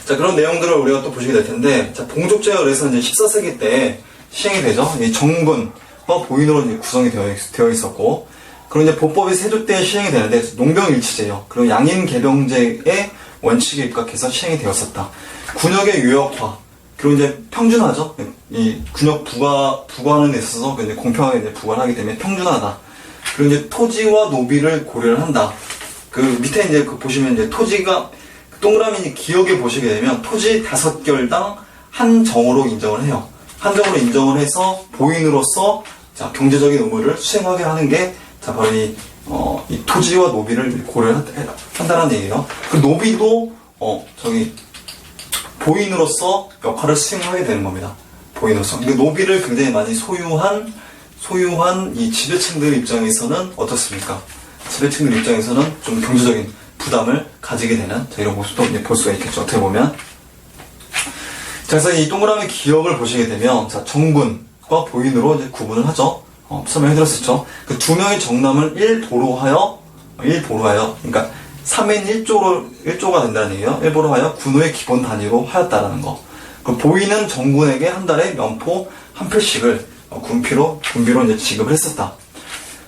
자, 그런 내용들을 우리가 또 보시게 될 텐데, 자, 봉족제가 그래서 이제 14세기 때 시행이 되죠. 이 정군과 보인으로 이제 구성이 되어 있었고, 그리고 이제 보법이 세조 때 시행이 되는데 농경일치제요. 그리고 양인개병제의 원칙에 입각해서 시행이 되었었다. 군역의 유역화, 그리고 이제 평준화죠. 이 군역 부과하는 데 있어서 이제 공평하게 이제 부과를 하기 때문에 평준화다. 그리고 이제 토지와 노비를 고려를 한다. 밑에 이제 보시면 이제 토지가 동그라미 기역에 보시게 되면 토지 5결당 한 정으로 인정을 해요. 한 정으로 인정을 해서 보인으로서 자, 경제적인 의무를 수행하게 하는 게 자, 바로 이 토지와 노비를 고려한다는 얘기예요. 그 노비도 보인으로서 역할을 수행하게 되는 겁니다. 보인으로서. 근데 노비를 굉장히 많이 소유한 이 지배층들 입장에서는 어떻습니까? 지배층들 입장에서는 좀 경제적인 부담을 가지게 되는 이런 모습도 이제 볼 수가 있겠죠. 어떻게 보면. 자, 그래서 이 동그라미 기역을 보시게 되면 자, 정군과 보인으로 이제 구분을 하죠. 설명해드렸었죠. 그 두 명의 정남을 1보로하여, 그러니까 3인 1조가 된다는 얘기예요. 1보로하여 군호의 기본 단위로 하였다라는 거. 그 보이는 정군에게 한 달에 면포 1필씩을 군비로 이제 지급을 했었다.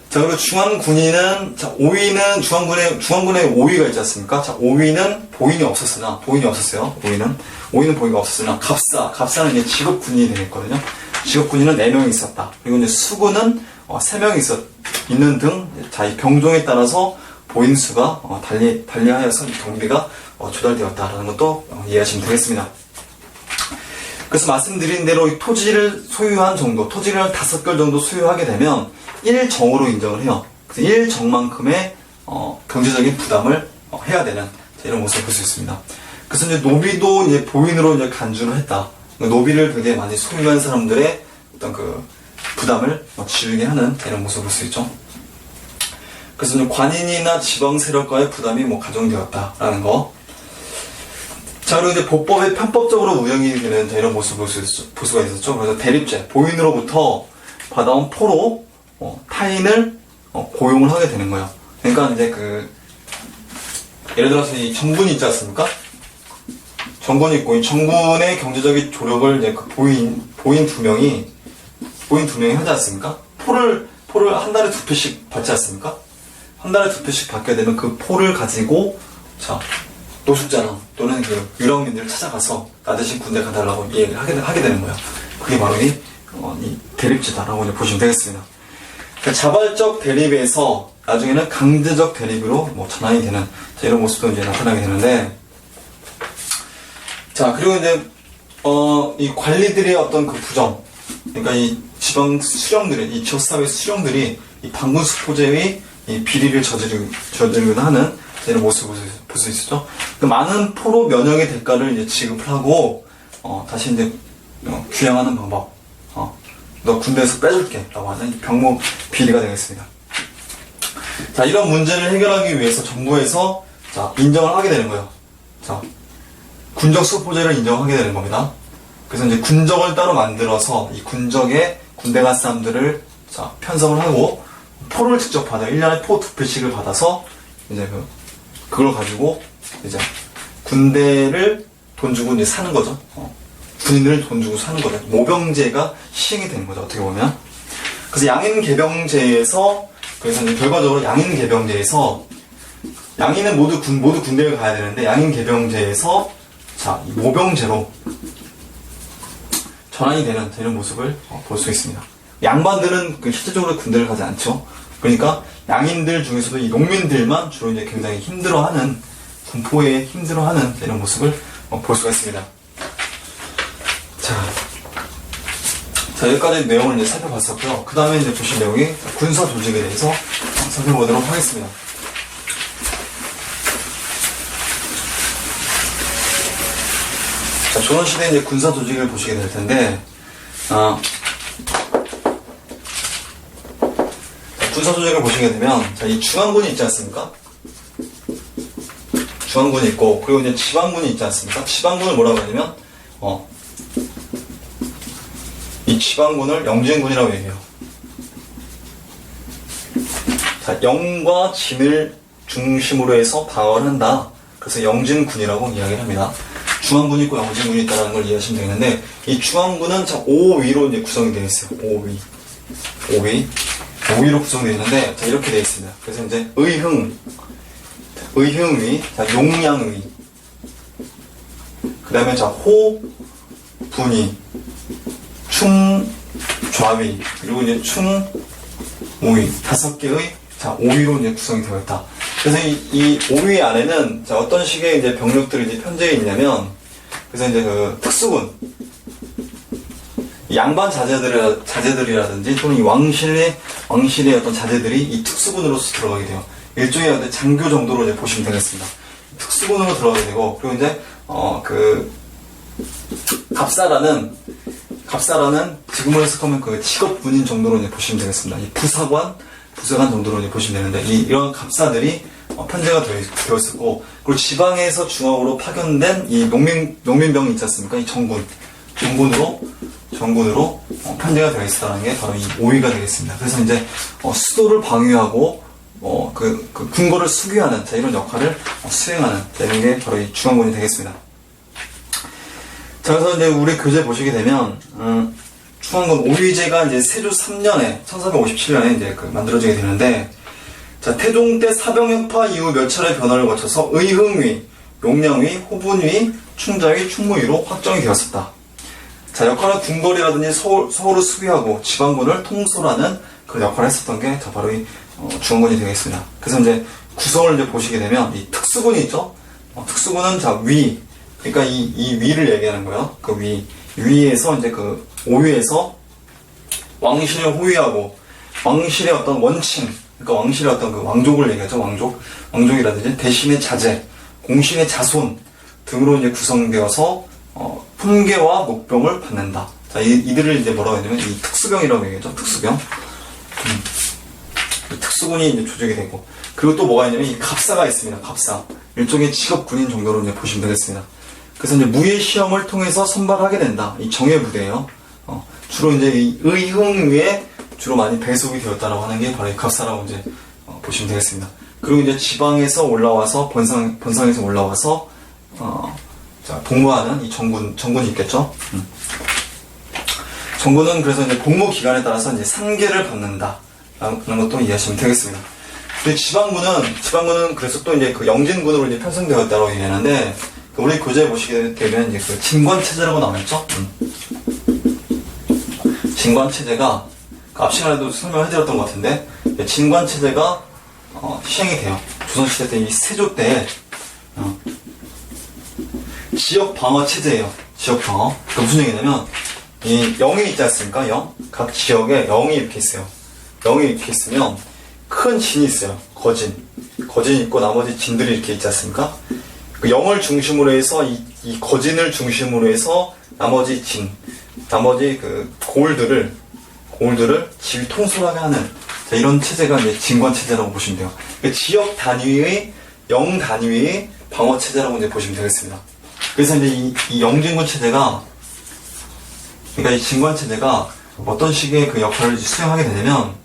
자, 그리고 중앙군인은, 자, 5위는 중앙군에 5위가 있지 않습니까? 자, 5위는 보인이 없었어요. 5위는 보인이 없었으나, 갑사는 이제 직업군인이 되겠거든요. 직업군인은 4명이 있었다. 그리고 이제 수군은 3명이 있는 등, 자, 이 병종에 따라서 보인 수가 달리하여서 경비가 조달되었다라는 것도 이해하시면 되겠습니다. 그래서 말씀드린 대로 이 토지를 소유한 정도, 토지를 5결 정도 소유하게 되면 1정으로 인정을 해요. 그래서 1정만큼의 경제적인 부담을 해야 되는 이런 모습을 볼 수 있습니다. 그래서 이제 노비도 이제 보인으로 이제 간주를 했다. 노비를 굉장히 많이 소유한 사람들의 어떤 부담을 지우게 하는 이런 모습을 볼 수 있죠. 그래서 이제 관인이나 지방 세력과의 부담이 가중되었다라는 거. 자, 그리고 이제 보법에 편법적으로 운영이 되는 이런 모습을 볼 수가 있었죠. 그래서 대립제, 보인으로부터 받아온 포로 타인을 고용을 하게 되는 거예요. 그러니까 이제 예를 들어서 이 정군이 있지 않습니까? 정군이 있고, 이 정군의 경제적인 조력을 이제 보인 두 명이 하지 않습니까? 포를 한 달에 2표씩 받지 않습니까? 한 달에 2표씩 받게 되면 그 포를 가지고, 자, 노숙자나 또는 유럽민들을 찾아가서 나 대신 군대 가달라고 얘기를 하게 되는 거예요. 그게 바로 이 대립제다라고 이제 보시면 되겠습니다. 그러니까 자발적 대립에서 나중에는 강제적 대립으로 전환이 되는 이런 모습도 이제 나타나게 되는데, 자, 그리고 이제 이 관리들의 어떤 부정, 그러니까 이 지방 수령들이, 이 지역사회 수령들이 이 반군 수포제의 이 비리를 저지르곤 하는 이런 모습을 볼 수 있었죠. 많은 포로 면역의 대가를 이제 지급을 하고, 다시 이제 귀양하는 방법, 너 군대에서 빼줄게 라고 하는 병목 비리가 되겠습니다. 자, 이런 문제를 해결하기 위해서 정부에서 인정을 하게 되는 거예요. 자, 군적 수포제를 인정하게 되는 겁니다. 그래서 이제 군적을 따로 만들어서 이 군적에 군대 간 사람들을 편성을 하고 포를 직접 받아요. 1년에 포 2표씩을 받아서 이제 그걸 가지고 이제 군대를 돈 주고 이제 사는 거죠. 군인을 돈 주고 사는 거죠. 모병제가 시행이 되는 거죠. 어떻게 보면. 그래서 양인개병제에서, 그래서 이제 결과적으로 양인개병제에서 양인은 모두 군대를 가야 되는데, 양인개병제에서 이 모병제로 전환이 되는 이런 모습을 볼 수 있습니다. 양반들은 실질적으로 군대를 가지 않죠. 그러니까 양인들 중에서도 이 농민들만 주로 이제 굉장히 힘들어하는, 군포에 힘들어하는 이런 모습을 볼 수가 있습니다. 자, 여기까지 내용을 이제 살펴봤었고요. 그 다음에 이제 보실 내용이 군사 조직에 대해서 살펴보도록 하겠습니다. 자, 조선시대 이제 군사 조직을 보시게 될 텐데, 군사 조직을 보시게 되면, 이 중앙군이 있지 않습니까? 중앙군이 있고, 그리고 이제 지방군이 있지 않습니까? 지방군을 뭐라고 하냐면, 이 지방군을 영진군이라고 얘기해요. 자, 영과 진을 중심으로 해서 방어를 한다. 그래서 영진군이라고 이야기를 합니다. 중앙군이 있고 영진군이 있다는 걸 이해하시면 되겠는데, 이 중앙군은 5위로 이제 구성이 되어 있어요. 5위로 구성되어 있는데, 이렇게 되어 있습니다. 그래서 이제 의흥위, 용량위, 그 다음에 호분위, 충좌위, 그리고 이제 충우위, 5개의 5위로 이제 구성이 되어 있다. 그래서 이 5위 안에는 어떤 식의 이제 병력들이 이제 편제해 있냐면, 그래서 이제 특수군, 양반 자제들이라든지 또는 이 왕실의 어떤 자제들이 이 특수군으로서 들어가게 돼요. 일종의 어떤 장교 정도로 이제 보시면 되겠습니다. 특수군으로 들어가게 되고, 그리고 이제 갑사라는 지금으로 해석하면 직업군인 정도로 이제 보시면 되겠습니다. 이 부사관 정도로 이제 보시면 되는데, 이런 갑사들이 편제가 되어 있었고, 그리고 지방에서 중앙으로 파견된 이 농민병이 있지 않습니까? 이 정군으로 편제가 되어 있었다는 게 바로 이 5위가 되겠습니다. 그래서 이제 수도를 방위하고 궁궐을 수비하는 이런 역할을 수행하는 이런 게 바로 이 중앙군이 되겠습니다. 자, 그래서 이제 우리 교재 보시게 되면 중앙군 5위제가 이제 세조 3년에 1457년에 이제 만들어지게 되는데, 자, 태종 때 사병혁파 이후 몇 차례 변화를 거쳐서 의흥위, 용량위, 호분위, 충자위, 충무위로 확정이 되었었다. 자, 역할은 궁궐이라든지 서울을 수비하고 지방군을 통솔하는 그런 역할을 했었던 게 바로 이 중앙군이 되겠습니다. 그래서 이제 구성을 이제 보시게 되면 이 특수군이 있죠. 특수군은 위, 그러니까 이 위를 얘기하는 거예요. 위에서 이제 5위에서 왕실을 호위하고 왕실의 어떤 원칙, 그러니까 왕실의 어떤 왕족을 얘기하죠. 왕족이라든지 대신의 자제, 공신의 자손 등으로 이제 구성되어서 품계와 녹병을 받는다. 자, 이들을 이제 뭐라고 하냐면 이 특수병이라고 얘기하죠. 특수병. 특수군이 이제 조직이 되고, 그리고 또 뭐가 있냐면 이 갑사가 있습니다. 갑사. 일종의 직업군인 정도로 이제 보시면 되겠습니다. 그래서 이제 무예 시험을 통해서 선발하게 된다. 이 정예 부대예요. 주로 이제 이 의흥 위에 주로 많이 배속이 되었다라고 하는 게 바로 이 갑사라고 이제 보시면 되겠습니다. 그리고 이제 지방에서 올라와서 본상에서 올라와서 자, 복무하는 이 정군이 있겠죠. 정군은 그래서 이제 복무 기간에 따라서 이제 상계를 받는다. 라는 것도 이해하시면 되겠습니다. 근데 지방군은 그래서 또 이제 그 영진군으로 이제 편성되었다고 얘기하는데, 우리 교재에 보시게 되면 이제 그 진관체제라고 나와있죠? 진관체제가, 앞 시간에도 설명해드렸던 것 같은데, 진관체제가, 시행이 돼요. 조선시대 때 이 세조 때, 지역방어체제예요. 지역방어. 그러니까 무슨 얘기냐면, 이 영이 있지 않습니까? 영? 각 지역에 영이 이렇게 있어요. 영이 이렇게 있으면 큰 진이 있어요. 거진이 있고 나머지 진들이 이렇게 있지 않습니까? 그 영을 중심으로 해서 이 거진을 중심으로 해서 나머지 그 고을들을 질 통솔하게 하는 이런 체제가 이제 진관체제라고 보시면 돼요. 그 지역 단위의 영 단위의 방어 체제라고 이제 보시면 되겠습니다. 그래서 이제 이 영진군 체제가, 그러니까 이 진관체제가 어떤 식의 그 역할을 수행하게 되냐면,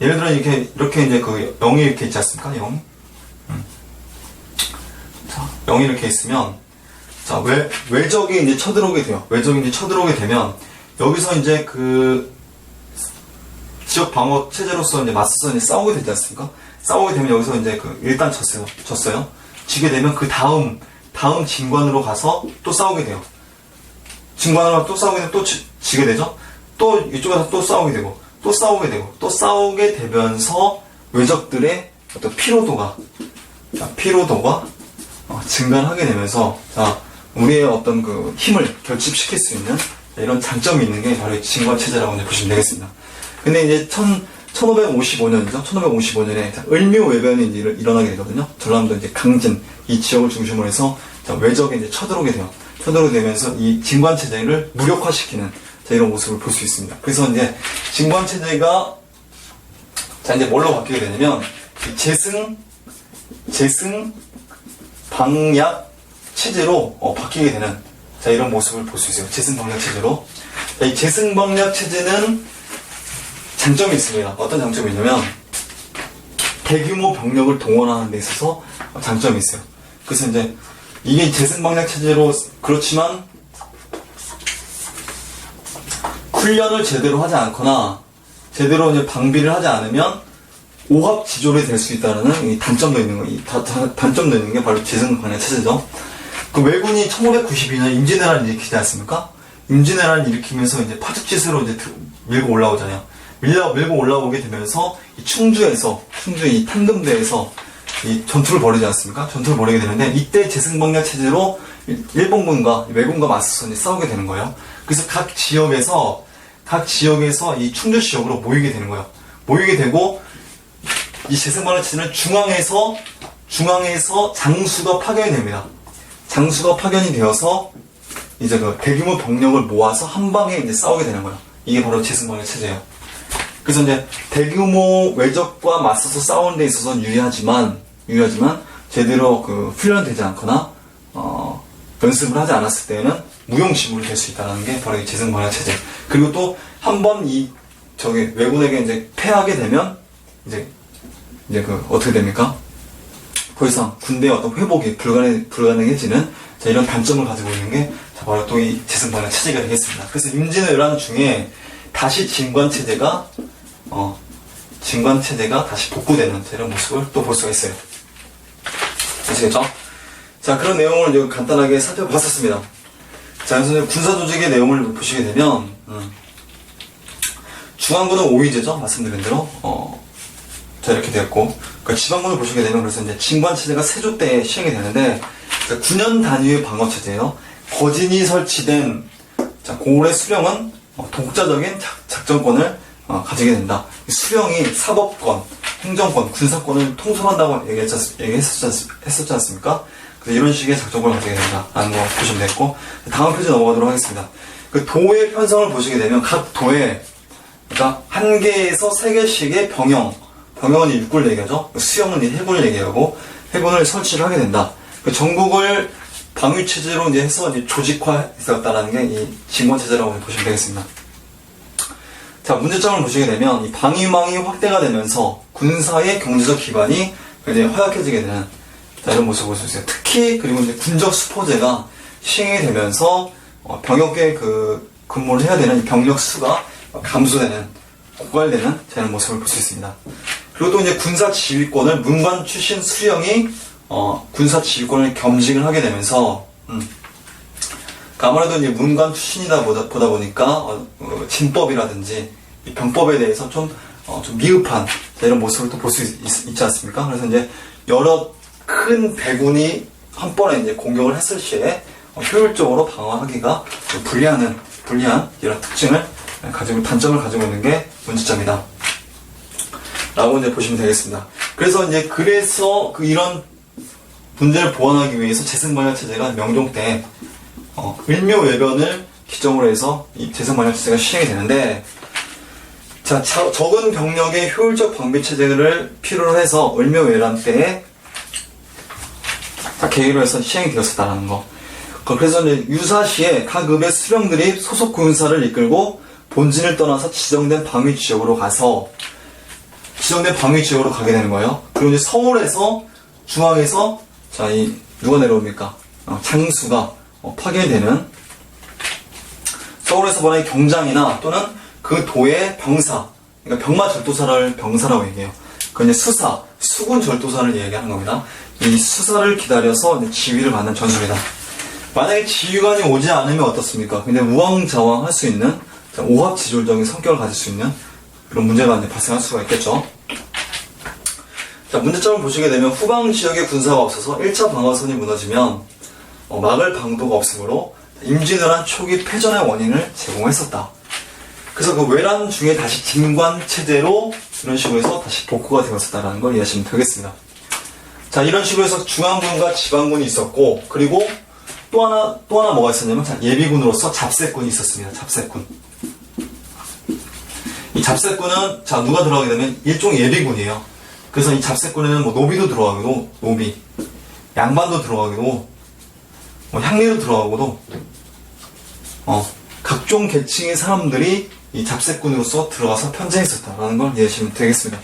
예를 들어 이렇게 이제 그 영이 이렇게 있지 않습니까? 영. 자, 영이 이렇게 있으면, 자, 외적이 이제 쳐들어오게 돼요. 외적이 이제 쳐들어오게 되면, 여기서 이제 그 지역 방어 체제로서 이제 맞서서 이제 싸우게 되지 않습니까? 싸우게 되면 여기서 이제 그 일단 졌어요. 지게 되면 그 다음 진관으로 가서 또 싸우게 돼요. 진관으로 또 싸우게 되면 또 지게 되죠? 또 이쪽에서 또 싸우게 되고, 또 싸우게 되면서 외적들의 어떤 피로도가 증가를 하게 되면서, 자, 우리의 어떤 그 힘을 결집시킬 수 있는 이런 장점이 있는 게 바로 진관체제라고 이제 보시면 되겠습니다. 근데 이제 1555년이죠? 1555년에 을묘외변이 이제 일어나게 되거든요. 전라남도 이제 강진, 이 지역을 중심으로 해서 외적이 이제 쳐들어오게 돼요. 쳐들어오게 되면서 이 진관체제를 무력화시키는 이런 모습을 볼 수 있습니다. 그래서 이제 진관체제가 이제 뭘로 바뀌게 되냐면 재승 방약 체제로 바뀌게 되는 이런 모습을 볼 수 있어요. 재승 방약 체제로. 이 재승 방약 체제는 장점이 있습니다. 어떤 장점이 있냐면 대규모 병력을 동원하는 데 있어서 장점이 있어요. 그래서 이제 이게 재승 방약 체제로 그렇지만 훈련을 제대로 하지 않거나 제대로 이제 방비를 하지 않으면 오합지졸이 될 수 있다는 이 단점도 있는 거, 단점도 있는 게 바로 재승 방역 체제죠. 그 왜군이 1592년 임진왜란을 일으키지 않습니까? 임진왜란을 일으키면서 이제 파죽지세로 이제 밀고 올라오잖아요. 밀고 올라오게 되면서 이 충주의 이 탄금대에서 이 전투를 벌이지 않습니까? 전투를 벌이게 되는데, 이때 재승방약 체제로 일본군과 왜군과 맞서서 이제 싸우게 되는 거예요. 그래서 각 지역에서 이 충주 지역으로 모이게 되는 거예요. 모이게 되고, 이 재승방약 체제는 중앙에서 장수가 파견이 됩니다. 장수가 파견이 되어서 이제 그 대규모 병력을 모아서 한 방에 이제 싸우게 되는 거예요. 이게 바로 재승방약 체제예요. 그래서 이제 대규모 외적과 맞서서 싸우는 데 있어서는 유리하지만 제대로 그 훈련되지 않거나 연습을 하지 않았을 때에는 무용지물이 될 수 있다는 게 바로 이 재승방약 체제. 그리고 또 한 번 왜군에게 이제 패하게 되면 이제 그 어떻게 됩니까? 더 이상 군대의 어떤 회복이 불가능해지는 이런 단점을 가지고 있는 게 바로 또 이 재승방약 체제가 되겠습니다. 그래서 임진왜란 중에 다시 진관체제가 다시 복구되는 이런 모습을 또 볼 수가 있어요. 아시겠죠? 자, 그런 내용을 이제 간단하게 살펴봤었습니다. 자, 그래서 군사조직의 내용을 보시게 되면, 중앙군은 오위제죠? 말씀드린 대로. 자, 이렇게 되었고, 그러니까 지방군을 보시게 되면, 그래서 이제 진관체제가 세조 때 시행이 되는데, 9년 단위의 방어체제예요. 거진이 설치된, 고을의 수령은 독자적인 작전권을 가지게 된다. 수령이 사법권, 행정권, 군사권을 통솔한다고 얘기했었지 않습니까? 그래서 이런 식의 작전권을 가지게 된다라는 거 보시면 됐고, 다음 페이지 넘어가도록 하겠습니다. 그 도의 편성을 보시게 되면 각 도에, 그러니까 1개에서 3개씩의 병영은 육군을 얘기하죠. 수영은 해군을 얘기하고 해군을 설치를 하게 된다. 전국을 방위 체제로 이제 해서 이제 조직화했었다라는 게 이 진권 체제라고 보시면 되겠습니다. 자, 문제점을 보시게 되면 이 방위망이 확대가 되면서 군사의 경제적 기반이 이제 허약해지게 되는 자, 이런 모습을 볼 수 있어요. 특히 그리고 이제 군적 수포제가 시행이 되면서 병역에 근무를 해야 되는 병력 수가 감소되는 고갈되는 이런 모습을 볼 수 있습니다. 그리고 또 이제 군사 지휘권을 문관 출신 수령이 군사 지휘권을 겸직을 하게 되면서 아무래도 이제 문관 출신이다 보다 보니까 진법이라든지 이 병법에 대해서 좀 미흡한 이런 모습을 또 볼 수 있지 않습니까? 그래서 이제 여러 큰 대군이 한 번에 이제 공격을 했을 시에 효율적으로 방어하기가 좀 불리한 이런 특징을 단점을 가지고 있는 게 문제점이다. 라고 이제 보시면 되겠습니다. 그래서 이런 문제를 보완하기 위해서 재승방역 체제가 명종 때 을묘외변을 기점으로 해서 이 재승방역 체제가 시행이 되는데, 자, 적은 병력의 효율적 방비 체제를 필요로 해서 을묘외란 때에 계기로 해서 시행이 되었었다는 거. 그래서 이제 유사시에 각 읍의 수령들이 소속 군사를 이끌고 본진을 떠나서 지정된 방위 지역으로 가게 되는 거예요. 그리고 이제 서울에서 중앙에서 누가 내려옵니까? 장수가 파견되는 서울에서 만약에 경장이나 또는 그 도의 병사, 그러니까 병마 절도사를 병사라고 얘기해요. 그 이제 수군 절도사를 얘기하는 겁니다. 이 수사를 기다려서 이제 지휘를 받는 전술이다. 만약에 지휘관이 오지 않으면 어떻습니까? 근데 우왕좌왕 할 수 있는 오합지졸적인 성격을 가질 수 있는 그런 문제가 이제 발생할 수가 있겠죠. 자, 문제점을 보시게 되면 후방 지역에 군사가 없어서 1차 방어선이 무너지면 막을 방도가 없으므로 임진왜란 초기 패전의 원인을 제공했었다. 그래서 그 외란 중에 다시 진관 체제로 이런 식으로 해서 다시 복구가 되었었다라는 걸 이해하시면 되겠습니다. 자, 이런 식으로 해서 중앙군과 지방군이 있었고, 그리고 또 하나 뭐가 있었냐면, 자, 예비군으로서 잡세군이 있었습니다. 잡세군. 이 잡세군은, 자, 누가 들어가게 되면 일종의 예비군이에요. 그래서 이 잡세군에는 뭐 노비도 들어가기도, 양반도 들어가기도, 향리도 들어가고도, 각종 계층의 사람들이 이 잡세군으로서 들어가서 편쟁했었다라는 걸 이해하시면 되겠습니다.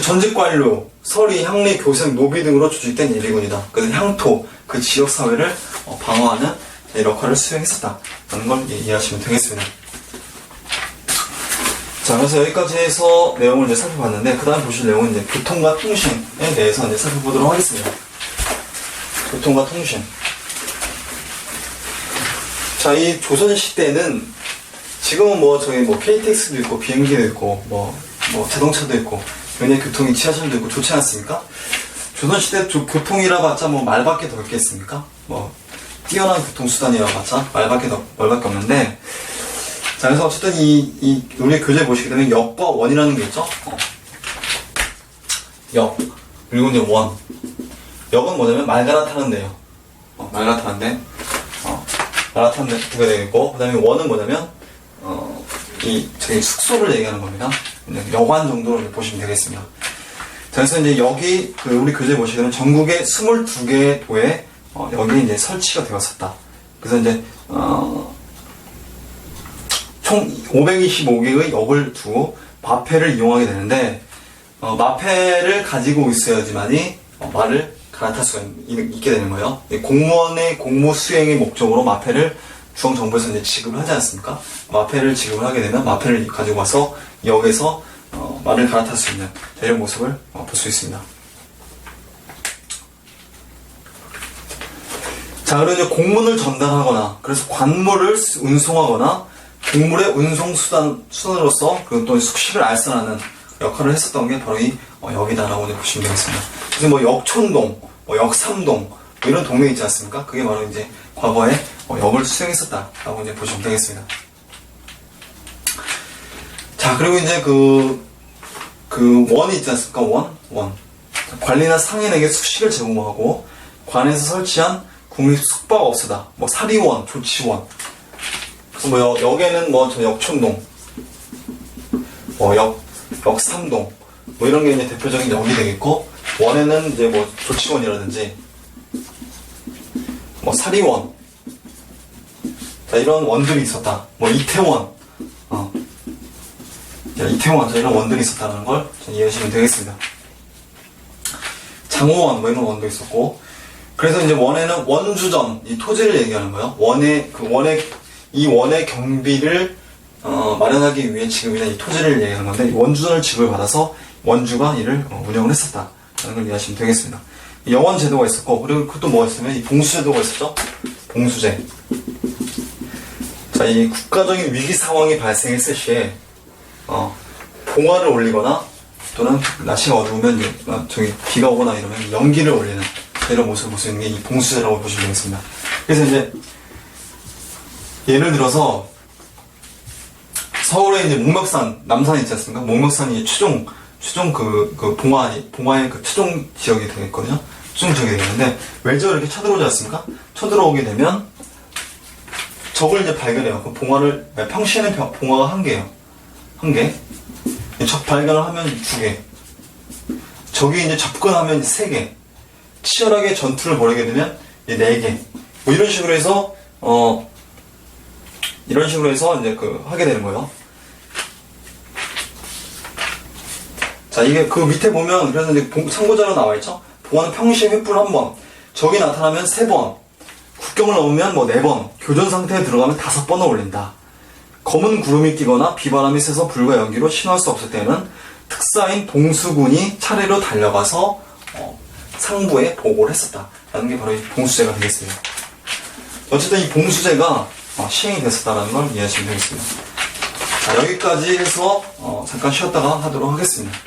전직관료, 서리, 향리, 교생, 노비 등으로 조직된 예비군이다. 그래서 향토, 그 지역 사회를 방어하는 역할을 수행했었다라는 걸 이해하시면 되겠습니다. 자, 그래서 여기까지 해서 내용을 이제 살펴봤는데, 그 다음 보실 내용은 이제 교통과 통신에 대해서 이제 살펴보도록 하겠습니다. 교통과 통신. 자, 이 조선시대는 지금은 KTX도 있고, 비행기도 있고, 자동차도 있고, 굉장히 교통이 지하철도 있고 좋지 않습니까? 조선시대 교통이라 봤자 말밖에 더 있겠습니까? 뛰어난 교통수단이라 봤자 말밖에 없는데, 자, 그래서 어쨌든 우리 교재 보시게 되면 역과 원이라는 게 있죠? 역. 그리고 이제 원. 역은 뭐냐면 말 갈아타는 데요. 말 갈아타는 데가 되겠고, 그 다음에 원은 뭐냐면, 저희 숙소를 얘기하는 겁니다. 여관 정도로 보시면 되겠습니다. 자, 그래서 이제 여기, 우리 교재 보시게 되면 전국에 22개의 도에, 여기 이제 설치가 되었었다. 그래서 이제, 총 525개의 역을 두고 마패를 이용하게 되는데, 마패를 가지고 있어야지만이 말을 갈아탈 수가 있게 되는 거예요. 공무원의 공무 수행의 목적으로 마패를 중앙정부에서 이제 지급을 하지 않습니까? 마패를 지급을 하게 되면 마패를 가지고 와서 역에서 말을 갈아탈 수 있는 이런 모습을 볼 수 있습니다. 자, 그리고 이제 공문을 전달하거나, 그래서 관물을 운송하거나, 국물의 운송수단으로서, 그리고 또 숙식을 알선하는 역할을 했었던 게 바로 이 역이다라고 이제 보시면 되겠습니다. 그래서 역촌동, 역삼동, 이런 동네 있지 않습니까? 그게 바로 이제 과거에 역을 수행했었다라고 이제 보시면 되겠습니다. 자, 그리고 이제 원이 있지 않습니까? 원. 관리나 상인에게 숙식을 제공하고, 관에서 설치한 국립 숙박업소다. 사리원, 조치원. 그래서 역에는 저 역촌동, 역삼동, 이런 게 이제 대표적인 역이 되겠고, 원에는 이제 조치원이라든지, 뭐 사리원, 자, 이런 원들이 있었다. 뭐 이태원, 자, 이태원, 자, 이런 원들이 있었다는 걸 이해하시면 되겠습니다. 장호원, 뭐 이런 원도 있었고, 그래서 이제 원에는 원주전, 이 토지를 얘기하는 거예요. 이 원의 경비를 마련하기 위해 지급이나 이 토지를 얘기하는 건데, 원주전을 지급을 받아서 원주가 이를 운영을 했었다. 라는 걸 이해하시면 되겠습니다. 영원 제도가 있었고, 그리고 그것도 뭐가 있으면 이 봉수 제도가 있었죠? 봉수제. 자, 이 국가적인 위기 상황이 발생했을 시에, 봉화를 올리거나, 또는 날씨가 어두우면, 비가 오거나 이러면 연기를 올리는 이런 모습을 볼 수 있는 게 이 봉수제라고 보시면 되겠습니다. 그래서 이제, 예를 들어서, 서울에 이제 목멱산, 남산 있지 않습니까? 목멱산이 최종 봉화의 그 최종 지역이 되겠거든요. 최종 지역이 되겠는데, 외저 이렇게 쳐들어오지 않습니까? 쳐들어오게 되면, 적을 이제 발견해요. 그 평시에는 봉화가 1개예요. 1개. 적 발견을 하면 2개. 적이 이제 접근하면 3개. 치열하게 전투를 벌이게 되면 4개. 뭐 이런 식으로 해서, 이제 하게 되는 거예요. 자, 이게 그 밑에 보면, 그래서 이제 참고자로 나와있죠? 봉화는 평시에 횃불 1번, 적이 나타나면 3번, 국경을 넘으면 4번, 교전 상태에 들어가면 5번을 올린다. 검은 구름이 끼거나 비바람이 세서 불과 연기로 신호할 수 없을 때는 특사인 봉수군이 차례로 달려가서 상부에 보고를 했었다. 라는 게 바로 이 봉수제가 되겠어요. 어쨌든 이 봉수제가 시행이 됐었다는 걸 이해하시면 되겠습니다. 자, 여기까지 해서 잠깐 쉬었다가 하도록 하겠습니다.